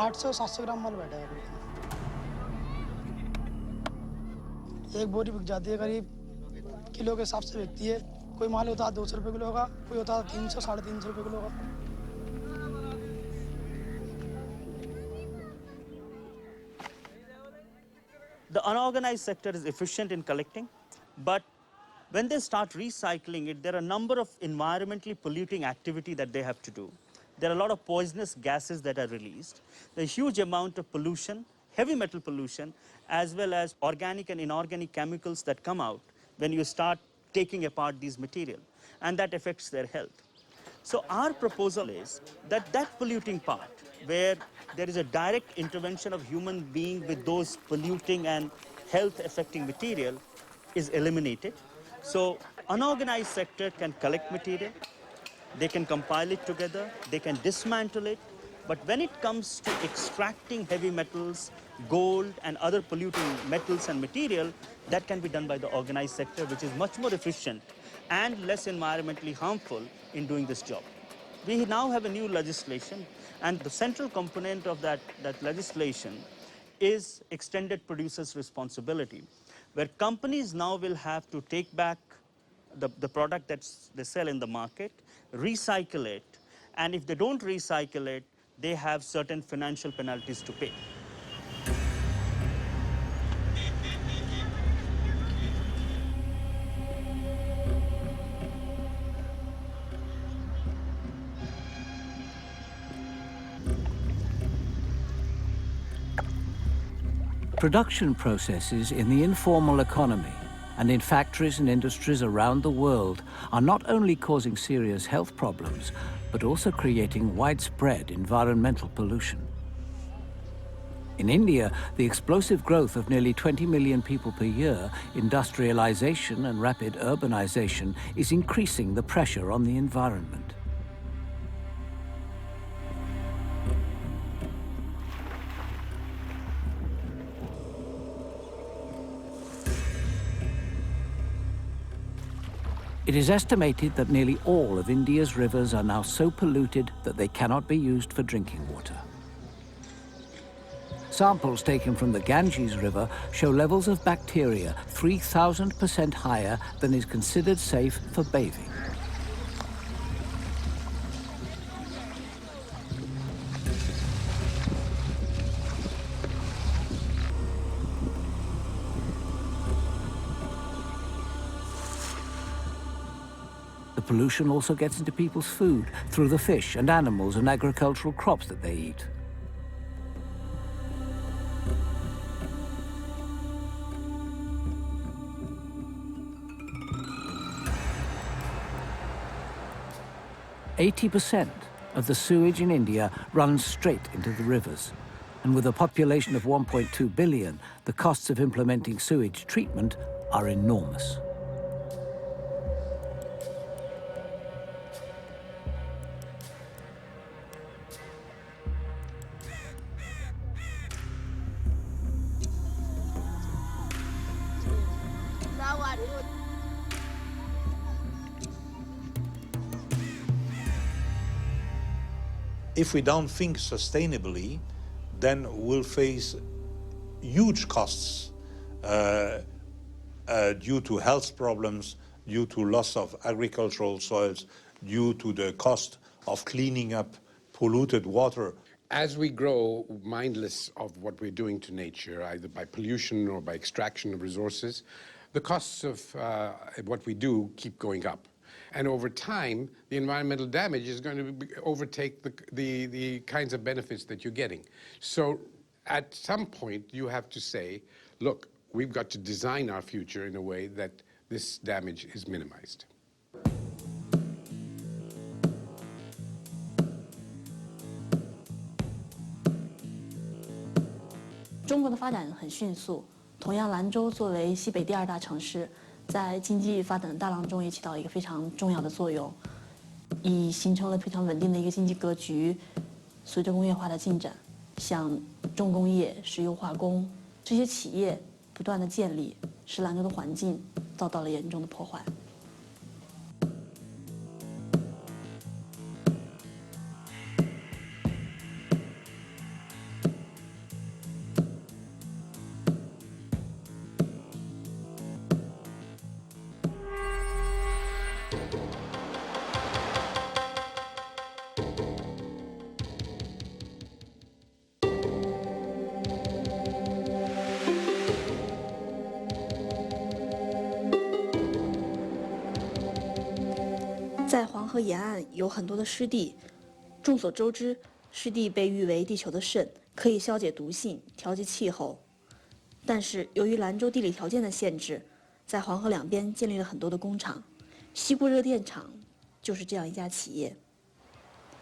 आठ सौ 700 ग्राम माल बैठा है एक बोरी बिक जाती है करीब किलो के हिसाब से बिकती है कोई माल होता है 200 रुपये किलो का कोई होता है 300 350 रुपये किलो का The unorganized sector is efficient in collecting, but when they start recycling it, there are a number of environmentally polluting activity that they have to do. There are a lot of poisonous gases that are released. There's a huge amount of pollution, heavy metal pollution, as well as organic and inorganic chemicals that come out when you start taking apart these materials, and that affects their health. So our proposal is that that polluting part, where there is a direct intervention of human being with those polluting and health affecting material, is eliminated. So unorganized sector can collect material, they can compile it together, they can dismantle it, but when it comes to extracting heavy metals, gold and other polluting metals and material, that can be done by the organized sector, which is much more efficient and less environmentally harmful in doing this job. We now have a new legislation, and the central component of that legislation is extended producers' responsibility, where companies now will have to take back the product that they sell in the market, recycle it, and if they don't recycle it, they have certain financial penalties to pay. Production processes in the informal economy and in factories and industries around the world are not only causing serious health problems, but also creating widespread environmental pollution. In India, the explosive growth of nearly 20 million people per year, industrialization and rapid urbanization is increasing the pressure on the environment. It is estimated that nearly all of India's rivers are now so polluted that they cannot be used for drinking water. Samples taken from the Ganges River show levels of bacteria 3,000% higher than is considered safe for bathing. The pollution also gets into people's food through the fish and animals and agricultural crops that they eat. %80 of the sewage in India runs straight into the rivers. And with a population of 1.2 billion, the costs of implementing sewage treatment are enormous. If we don't think sustainably, then we'll face huge costs due to health problems, due to loss of agricultural soils, due to the cost of cleaning up polluted water. As we grow mindless of what we're doing to nature, either by pollution or by extraction of resources, the costs of what we do keep going up. And over time, the environmental damage is going to overtake the kinds of benefits that you're getting. So at some point, you have to say, look, we've got to design our future in a way that this damage is minimized. 中国的发展很迅速，同样兰州作为西北第2大城市，在经济发展的大浪中也起到一个非常重要的作用，已形成了非常稳定的一个经济格局。随着工业化的进展，像重工业、石油化工这些企业不断的建立，使兰州的环境遭到了严重的破坏。 在黄河沿岸有很多的湿地，众所周知，湿地被誉为地球的肾，可以消解毒性、调节气候。但是由于兰州地理条件的限制，在黄河两边建立了很多的工厂，西固热电厂就是这样一家企业。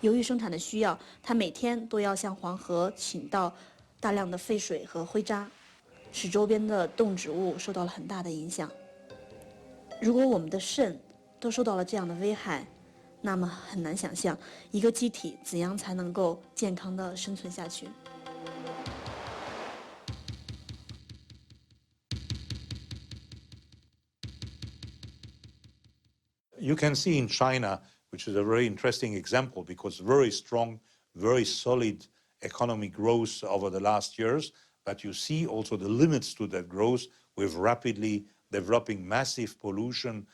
由于生产的需要，它每天都要向黄河倾倒大量的废水和灰渣，使周边的动植物受到了很大的影响。如果我们的肾 都受到了这样的危害，那么很难想象一个机体怎样才能够健康的生存下去。You can see in China, which is a very interesting example because very strong, very solid economic growth over the last years, but you see also the limits to that growth with rapidly developing massive pollution,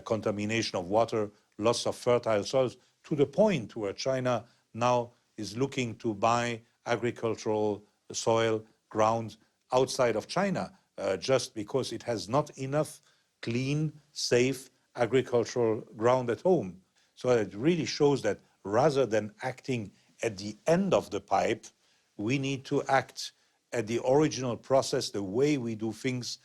contamination of water, loss of fertile soils, to the point where China now is looking to buy agricultural soil, ground outside of China, just because it has not enough clean, safe agricultural ground at home. So it really shows that rather than acting at the end of the pipe, we need to act at the original process, the way we do things,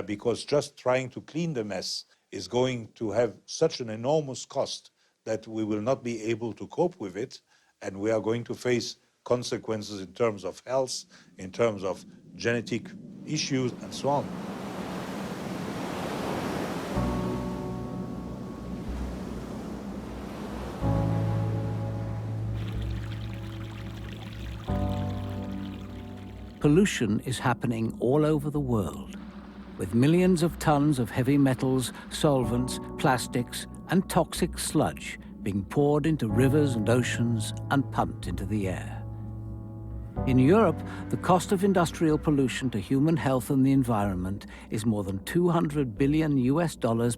because just trying to clean the mess is going to have such an enormous cost that we will not be able to cope with it, and we are going to face consequences in terms of health, in terms of genetic issues, and so on. Pollution is happening all over the world, with millions of tons of heavy metals, solvents, plastics, and toxic sludge being poured into rivers and oceans and pumped into the air. In Europe, the cost of industrial pollution to human health and the environment is more than $200 billion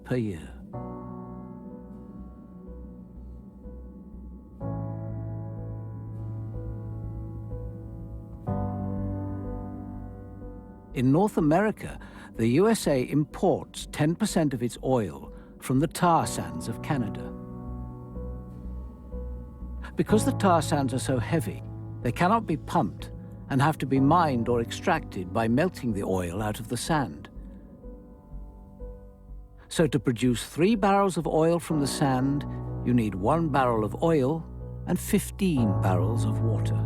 per year. In North America, the USA imports 10% of its oil from the tar sands of Canada. Because the tar sands are so heavy, they cannot be pumped and have to be mined or extracted by melting the oil out of the sand. So to produce 3 barrels of oil from the sand, you need 1 barrel of oil and 15 barrels of water.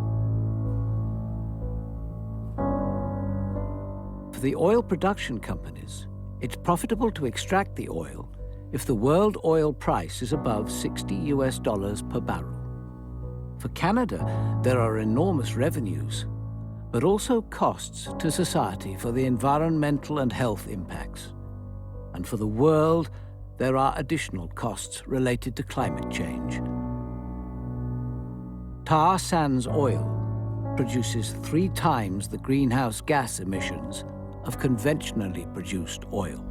For the oil production companies, it's profitable to extract the oil if the world oil price is above $60 per barrel. For Canada, there are enormous revenues, but also costs to society for the environmental and health impacts. And for the world, there are additional costs related to climate change. Tar sands oil produces 3 times the greenhouse gas emissions of conventionally produced oil.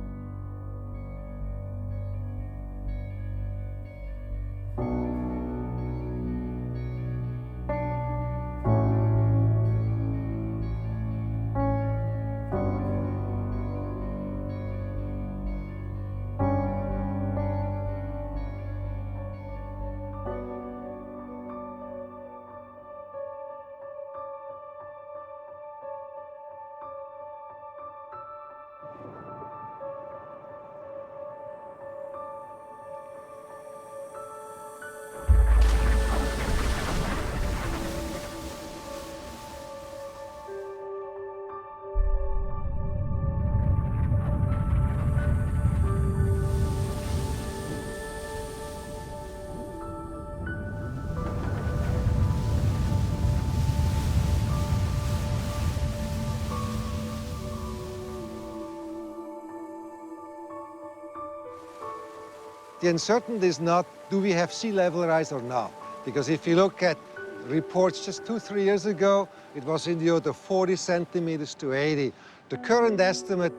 The uncertainty is not, do we have sea level rise or not? Because if you look at reports just 2-3 years ago, it was in the order of 40 centimeters to 80. The current estimate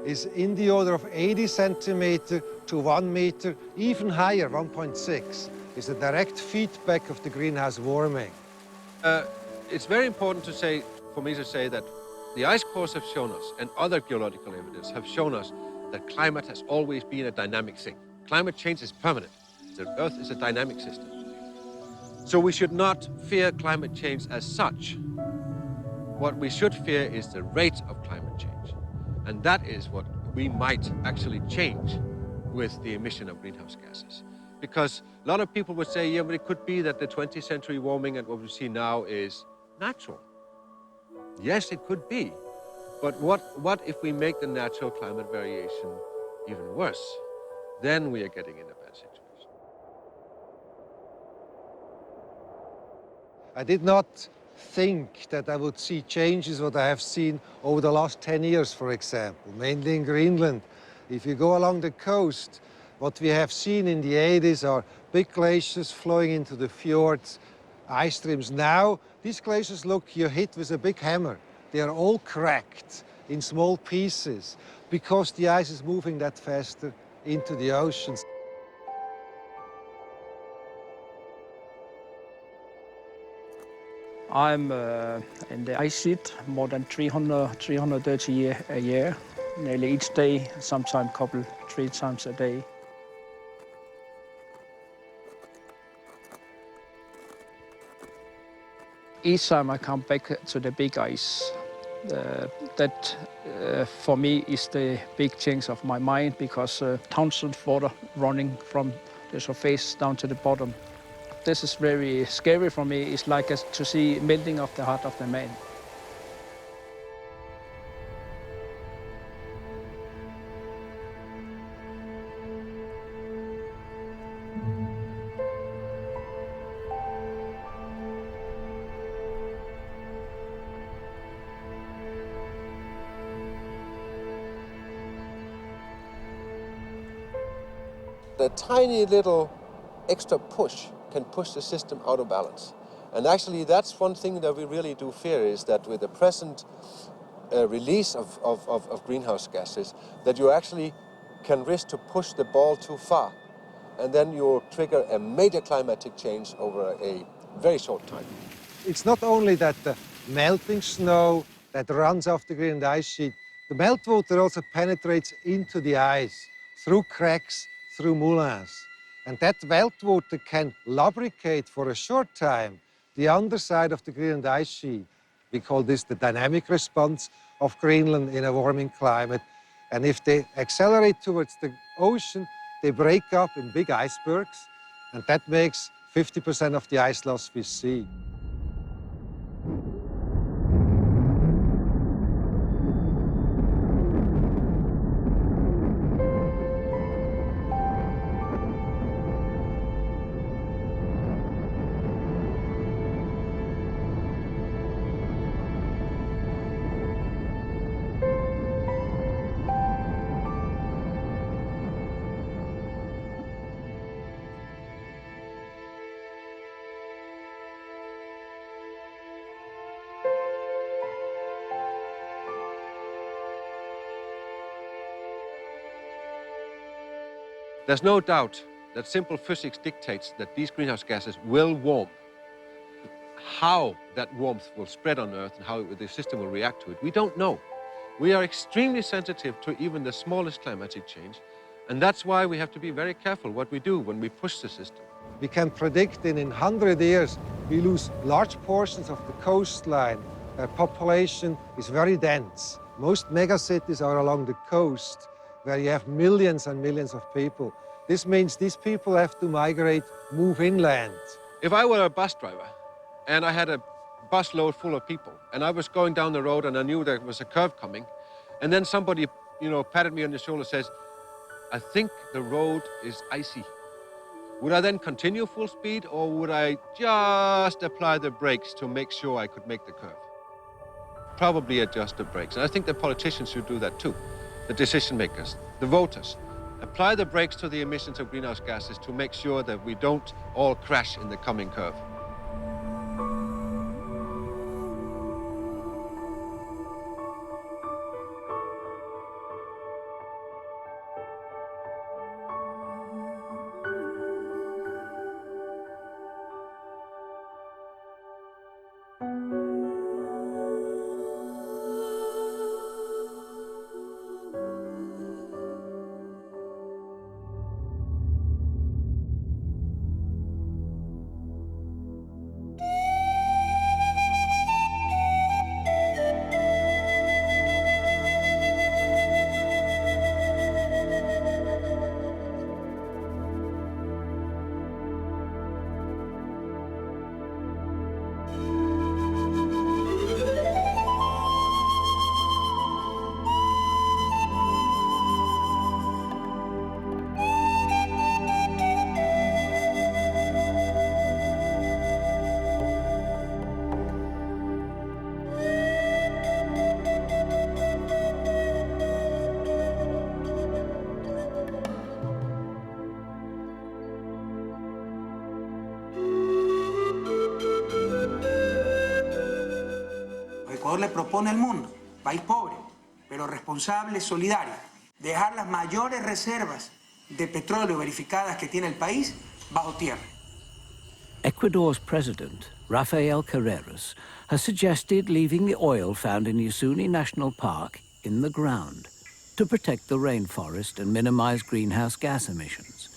is in the order of 80 centimeter to 1 meter, even higher, 1.6, is a direct feedback of the greenhouse warming. It's very important to say, for me to say that the ice cores have shown us, and other geological evidence have shown us, that climate has always been a dynamic thing. Climate change is permanent. The Earth is a dynamic system. So we should not fear climate change as such. What we should fear is the rate of climate change. And that is what we might actually change with the emission of greenhouse gases. Because a lot of people would say, yeah, but it could be that the 20th century warming and what we see now is natural. Yes, it could be. But what if we make the natural climate variation even worse? Then we are getting in a bad situation. I did not think that I would see changes what I have seen over the last 10 years, for example, mainly in Greenland. If you go along the coast, what we have seen in the 80s are big glaciers flowing into the fjords, ice streams. Now, these glaciers look, you're hit with a big hammer. They are all cracked in small pieces because the ice is moving that faster into the oceans. I'm in the ice sheet more than 330 a year, nearly each day, sometimes 3 times a day. Each time I come back to the big ice, that for me is the big change of my mind, because tons of water running from the surface down to the bottom. This is very scary for me. It's like to see melting of the heart of the man. A tiny little extra push can push the system out of balance. And actually that's one thing that we really do fear, is that with the present release of greenhouse gases, that you actually can risk to push the ball too far. And then you'll trigger a major climatic change over a very short time. It's not only that the melting snow that runs off the Greenland ice sheet, the meltwater also penetrates into the ice through cracks, through moulins. And that meltwater can lubricate for a short time the underside of the Greenland ice sheet. We call this the dynamic response of Greenland in a warming climate. And if they accelerate towards the ocean, they break up in big icebergs, and that makes 50% of the ice loss we see. There's no doubt that simple physics dictates that these greenhouse gases will warm. How that warmth will spread on Earth and how the system will react to it, we don't know. We are extremely sensitive to even the smallest climatic change, and that's why we have to be very careful what we do when we push the system. We can predict in 100 years we lose large portions of the coastline. Population is very dense. Most megacities are along the coast, where you have millions and millions of people. This means these people have to migrate, move inland. If I were a bus driver and I had a bus load full of people and I was going down the road and I knew there was a curve coming, and then somebody, patted me on the shoulder and says, "I think the road is icy." Would I then continue full speed, or would I just apply the brakes to make sure I could make the curve? Probably adjust the brakes. And I think the politicians should do that too. The decision makers, the voters. Apply the brakes to the emissions of greenhouse gases to make sure that we don't all crash in the coming curve. Ecuador le propone al mundo, país pobre, pero responsable, solidario, dejar las mayores reservas de petróleo verificadas que tiene el país bajo tierra. Ecuador's president, Rafael Carreras, has suggested leaving the oil found in Yasuni National Park in the ground to protect the rainforest and minimize greenhouse gas emissions.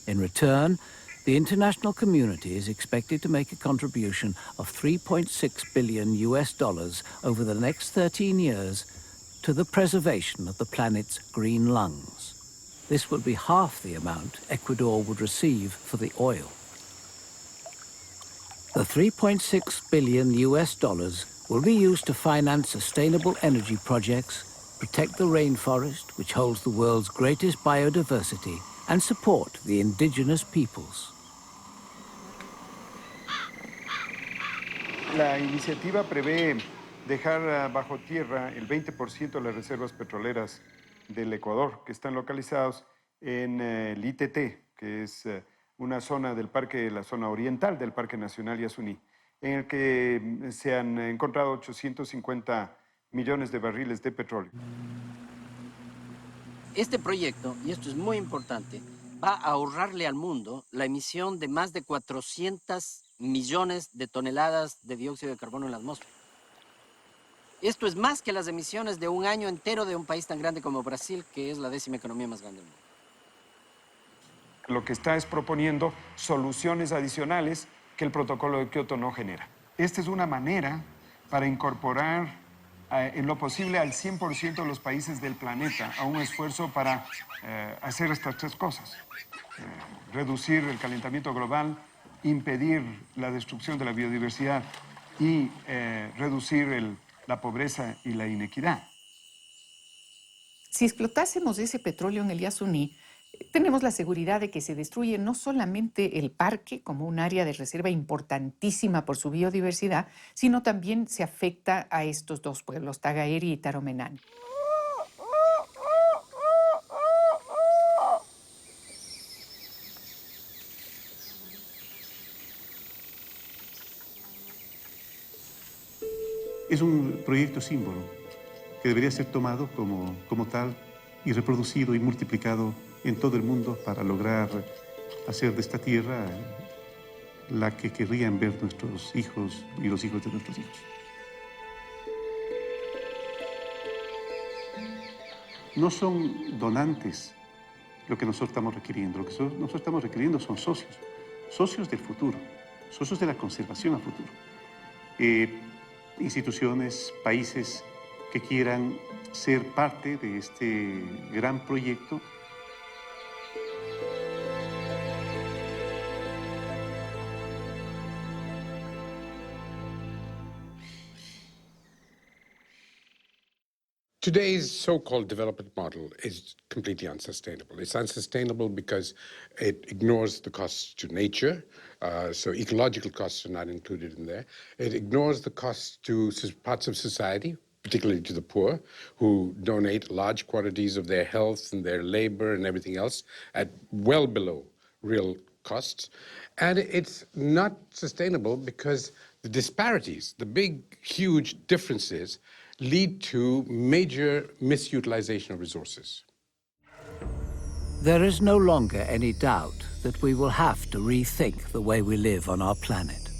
In return, the international community is expected to make a contribution of $3.6 billion over the next 13 years to the preservation of the planet's green lungs. This would be half the amount Ecuador would receive for the oil. The $3.6 billion will be used to finance sustainable energy projects, protect the rainforest, which holds the world's greatest biodiversity, and support the indigenous peoples. La iniciativa prevé dejar bajo tierra el 20% de las reservas petroleras del Ecuador, que están localizados en el ITT, que es una zona del parque, la zona oriental del Parque Nacional Yasuní, en el que se han encontrado 850 millones de barriles de petróleo. Este proyecto, y esto es muy importante, va a ahorrarle al mundo la emisión de más de 400 millones de toneladas de dióxido de carbono en la atmósfera. Esto es más que las emisiones de un año entero de un país tan grande como Brasil, que es la 10ª economía más grande del mundo. Lo que está es proponiendo soluciones adicionales que el protocolo de Kioto no genera. Esta es una manera para incorporar en lo posible al 100% de los países del planeta a un esfuerzo para hacer estas tres cosas. Reducir el calentamiento global, impedir la destrucción de la biodiversidad y reducir la pobreza y la inequidad. Si explotásemos ese petróleo en el Yasuní, tenemos la seguridad de que se destruye no solamente el parque como un área de reserva importantísima por su biodiversidad, sino también se afecta a estos dos pueblos, Tagaeri y Taromenani. Es un proyecto símbolo que debería ser tomado como tal y reproducido y multiplicado en todo el mundo para lograr hacer de esta tierra la que querrían ver nuestros hijos y los hijos de nuestros hijos. No son donantes lo que nosotros estamos requiriendo. Lo que nosotros estamos requiriendo son socios, socios del futuro, socios de la conservación a futuro. Instituciones, países que quieran ser parte de este gran proyecto. Today's so-called development model is completely unsustainable. It's unsustainable because it ignores the costs to nature, so ecological costs are not included in there. It ignores the costs to parts of society, particularly to the poor, who donate large quantities of their health and their labor and everything else at well below real costs. And it's not sustainable because the disparities, the big, huge differences, lead to major misutilization of resources. There is no longer any doubt that we will have to rethink the way we live on our planet.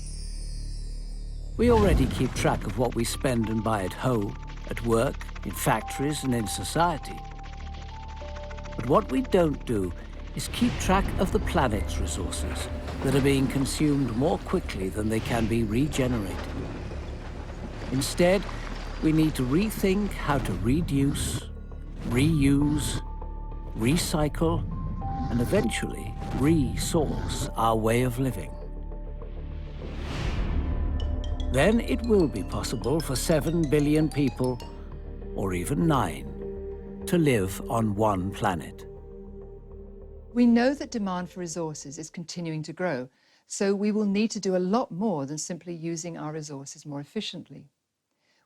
We already keep track of what we spend and buy at home, at work, in factories and in society. But what we don't do is keep track of the planet's resources that are being consumed more quickly than they can be regenerated. Instead, we need to rethink how to reduce, reuse, recycle, and eventually resource our way of living. Then it will be possible for 7 billion people, or even 9, to live on one planet. We know that demand for resources is continuing to grow, so we will need to do a lot more than simply using our resources more efficiently.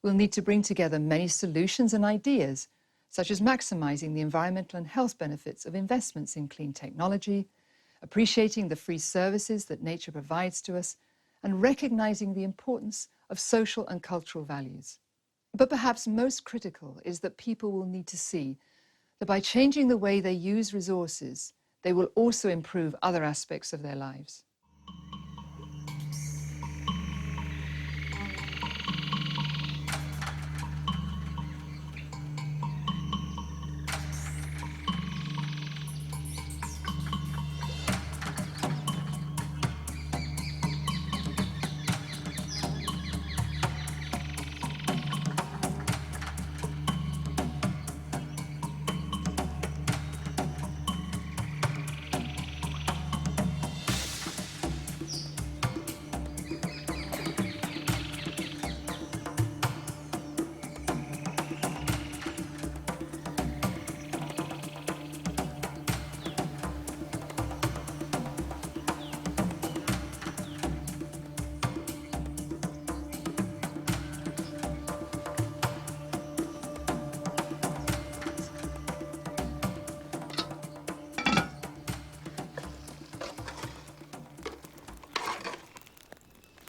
We'll need to bring together many solutions and ideas, such as maximising the environmental and health benefits of investments in clean technology, appreciating the free services that nature provides to us, and recognising the importance of social and cultural values. But perhaps most critical is that people will need to see that by changing the way they use resources, they will also improve other aspects of their lives.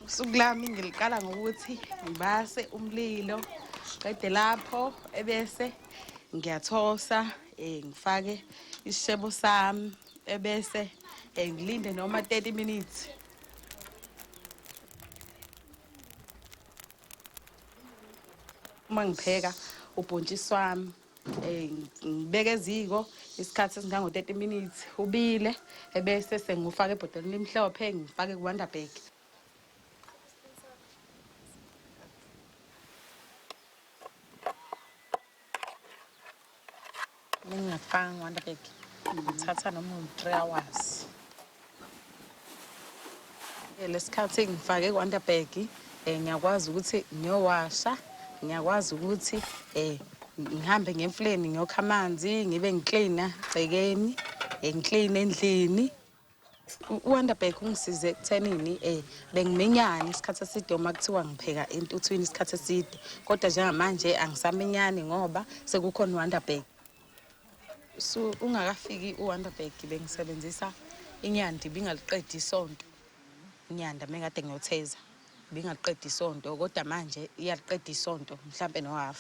Usuku lami ngiliqala ngokuthi ngibase umlilo qede lapho ebese ngiyathosa ngifake isishebo sami ebese ngilinde noma 30 minutes. Uma ngipheka ubhontshisi wami ngibeke eziko isikhathi esingango 30 minutes ubile ebese sengufaka ebhodleleni elimhlophe ngifake kuWonderberg. Ngingafanga Wonderberg ngithatha noma 3 hours. Lesikhathi ngifake kuWonderberg ngiyakwazi ukuthi ngiyowasha, ngiyakwazi ukuthi ngihambe ngemfuleni ngiyokha amanzi ngibe ngicleana egcekeni ngiclean endlini. uWonderberg ungisize ekuthenini bengiminyana isikhathi eside uma kuthiwa ngipheka entuthwini isikhathi eside, kodwa njengamanje angisaminyani ngoba sekukhona uWonderberg. So ungakafiki uWonderberg bengisebenzisa inyanda ibingaliqedi isonto. Inyanda mengade ngiyotheza ibingaliqedi isonto, kodwa manje iyaliqeda isonto mhlambe no-half.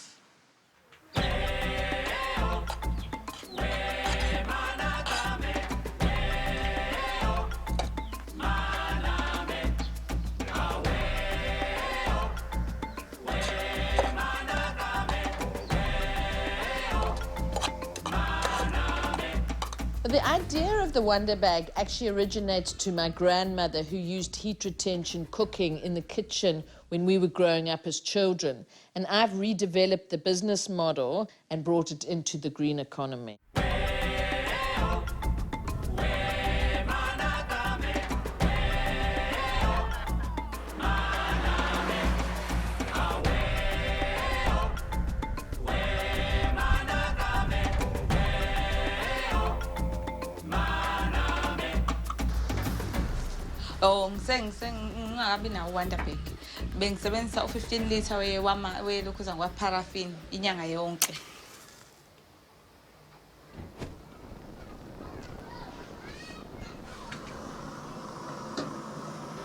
The idea of the Wonder Bag actually originates to my grandmother, who used heat retention cooking in the kitchen when we were growing up as children. And I've redeveloped the business model and brought it into the green economy. Oh, ngingakabi nawo Wonder Bag. Bengisebenzisa u15 litre welokuza ngwa-paraffin inyanga yonke.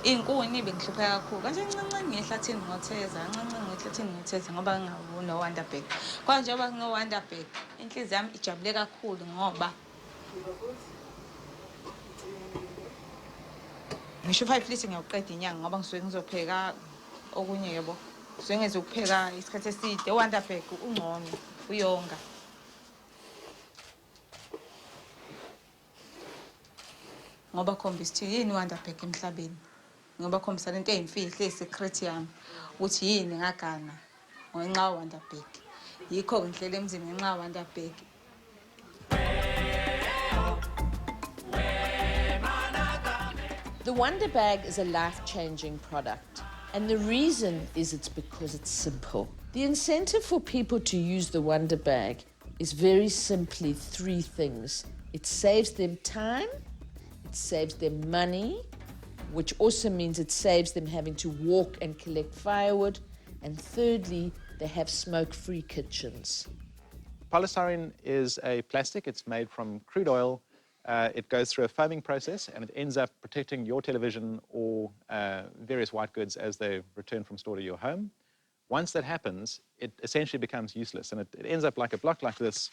Inkuni bengihlupheka kakhulu. Kanje ncinci ngehlathini ngotheza ngoba ngingawona Wonder Bag. Kwanje ngoba ngino Wonder Bag, inhliziyo yami ijabule kakhulu ngoba ngisho 5 litre ngiyawuqeda inyanga ngoba ngisuke ngizopheka okunye yebo. Ngisuke ngezokupheka isikhathi eside. Wonder Bag ungcono uyonga. Ngoba khombisa ukuthi yini Wonder Bag emhlabeni. Ngoba khombisa lento eyimfihlo eyisecret yami ukuthi yini ngagana ngenxa Wonder Bag. Yikho ngihlela emzini ngenxa Wonder Bag. The Wonder Bag is a life-changing product, and the reason is it's because it's simple. The incentive for people to use the Wonder Bag is very simply 3 things. It saves them time, it saves them money, which also means it saves them having to walk and collect firewood, and thirdly, they have smoke-free kitchens. Polystyrene is a plastic. It's made from crude oil. It goes through a foaming process, and it ends up protecting your television or various white goods as they return from store to your home. Once that happens, it essentially becomes useless, and it ends up like a block like this,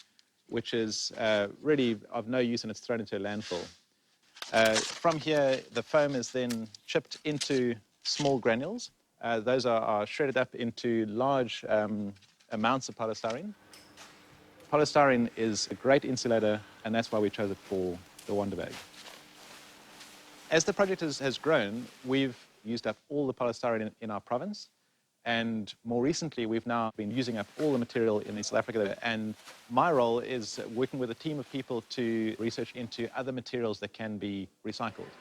which is really of no use, and it's thrown into a landfill. From here, the foam is then chipped into small granules. Those are shredded up into large amounts of polystyrene. Polystyrene is a great insulator, and that's why we chose it for the Wonder Bag. As the project has grown, we've used up all the polystyrene in our province, and more recently, we've now been using up all the material in South Africa. And my role is working with a team of people to research into other materials that can be recycled.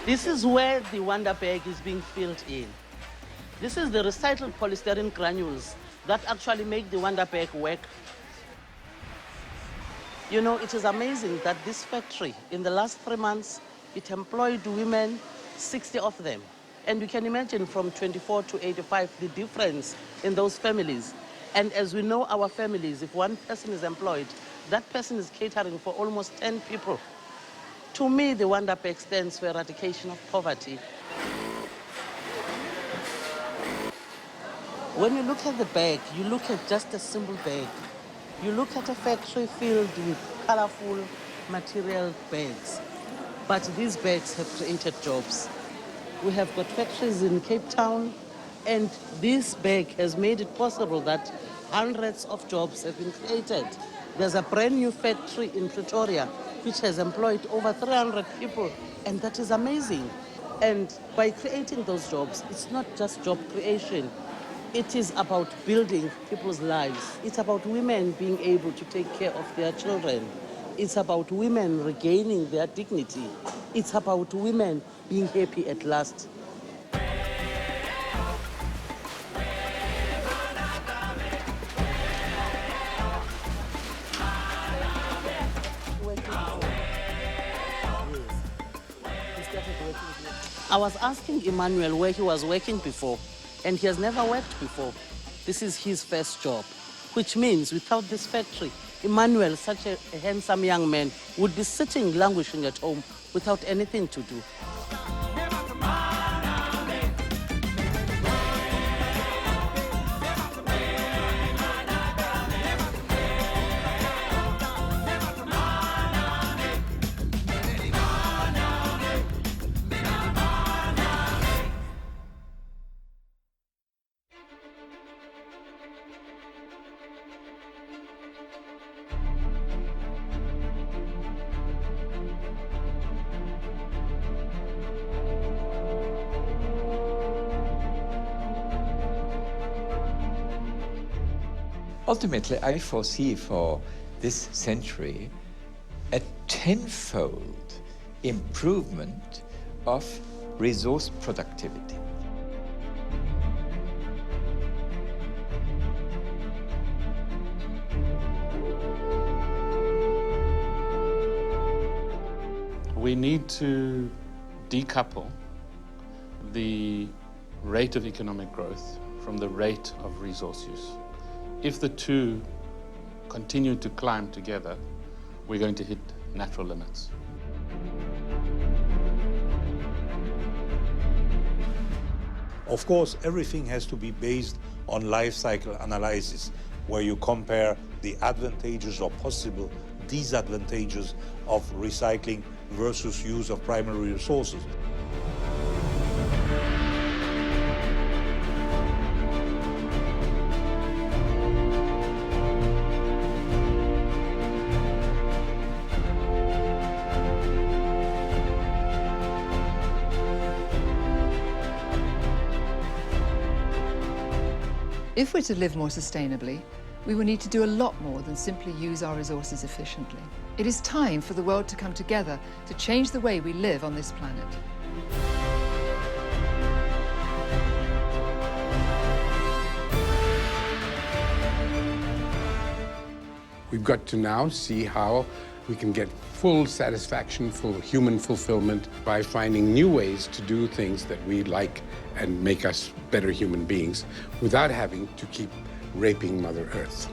This is where the Wonder Bag is being filled in. This is the recycled polystyrene granules that actually make the Wonder Bag work. You know, it is amazing that this factory, in the last 3 months, it employed women, 60 of them. And you can imagine from 24 to 85, the difference in those families. And as we know our families, if one person is employed, that person is catering for almost 10 people. To me, the Wonder Bag stands for eradication of poverty. When you look at the bag, you look at just a simple bag. You look at a factory filled with colorful material bags. But these bags have created jobs. We have got factories in Cape Town, and this bag has made it possible that hundreds of jobs have been created. There's a brand new factory in Pretoria which has employed over 300 people, and that is amazing. And by creating those jobs, it's not just job creation. It is about building people's lives. It's about women being able to take care of their children. It's about women regaining their dignity. It's about women being happy at last. I was asking Emmanuel where he was working before, and he has never worked before. This is his first job, which means without this factory, Emmanuel, such a handsome young man, would be sitting languishing at home without anything to do. Ultimately, I foresee for this century a tenfold improvement of resource productivity. We need to decouple the rate of economic growth from the rate of resource use. If the two continue to climb together, we're going to hit natural limits. Of course, everything has to be based on life cycle analysis, where you compare the advantages or possible disadvantages of recycling versus use of primary resources. If we're to live more sustainably, we will need to do a lot more than simply use our resources efficiently. It is time for the world to come together to change the way we live on this planet. We've got to now see how we can get full satisfaction, full human fulfillment by finding new ways to do things that we like and make us better human beings without having to keep raping Mother Earth.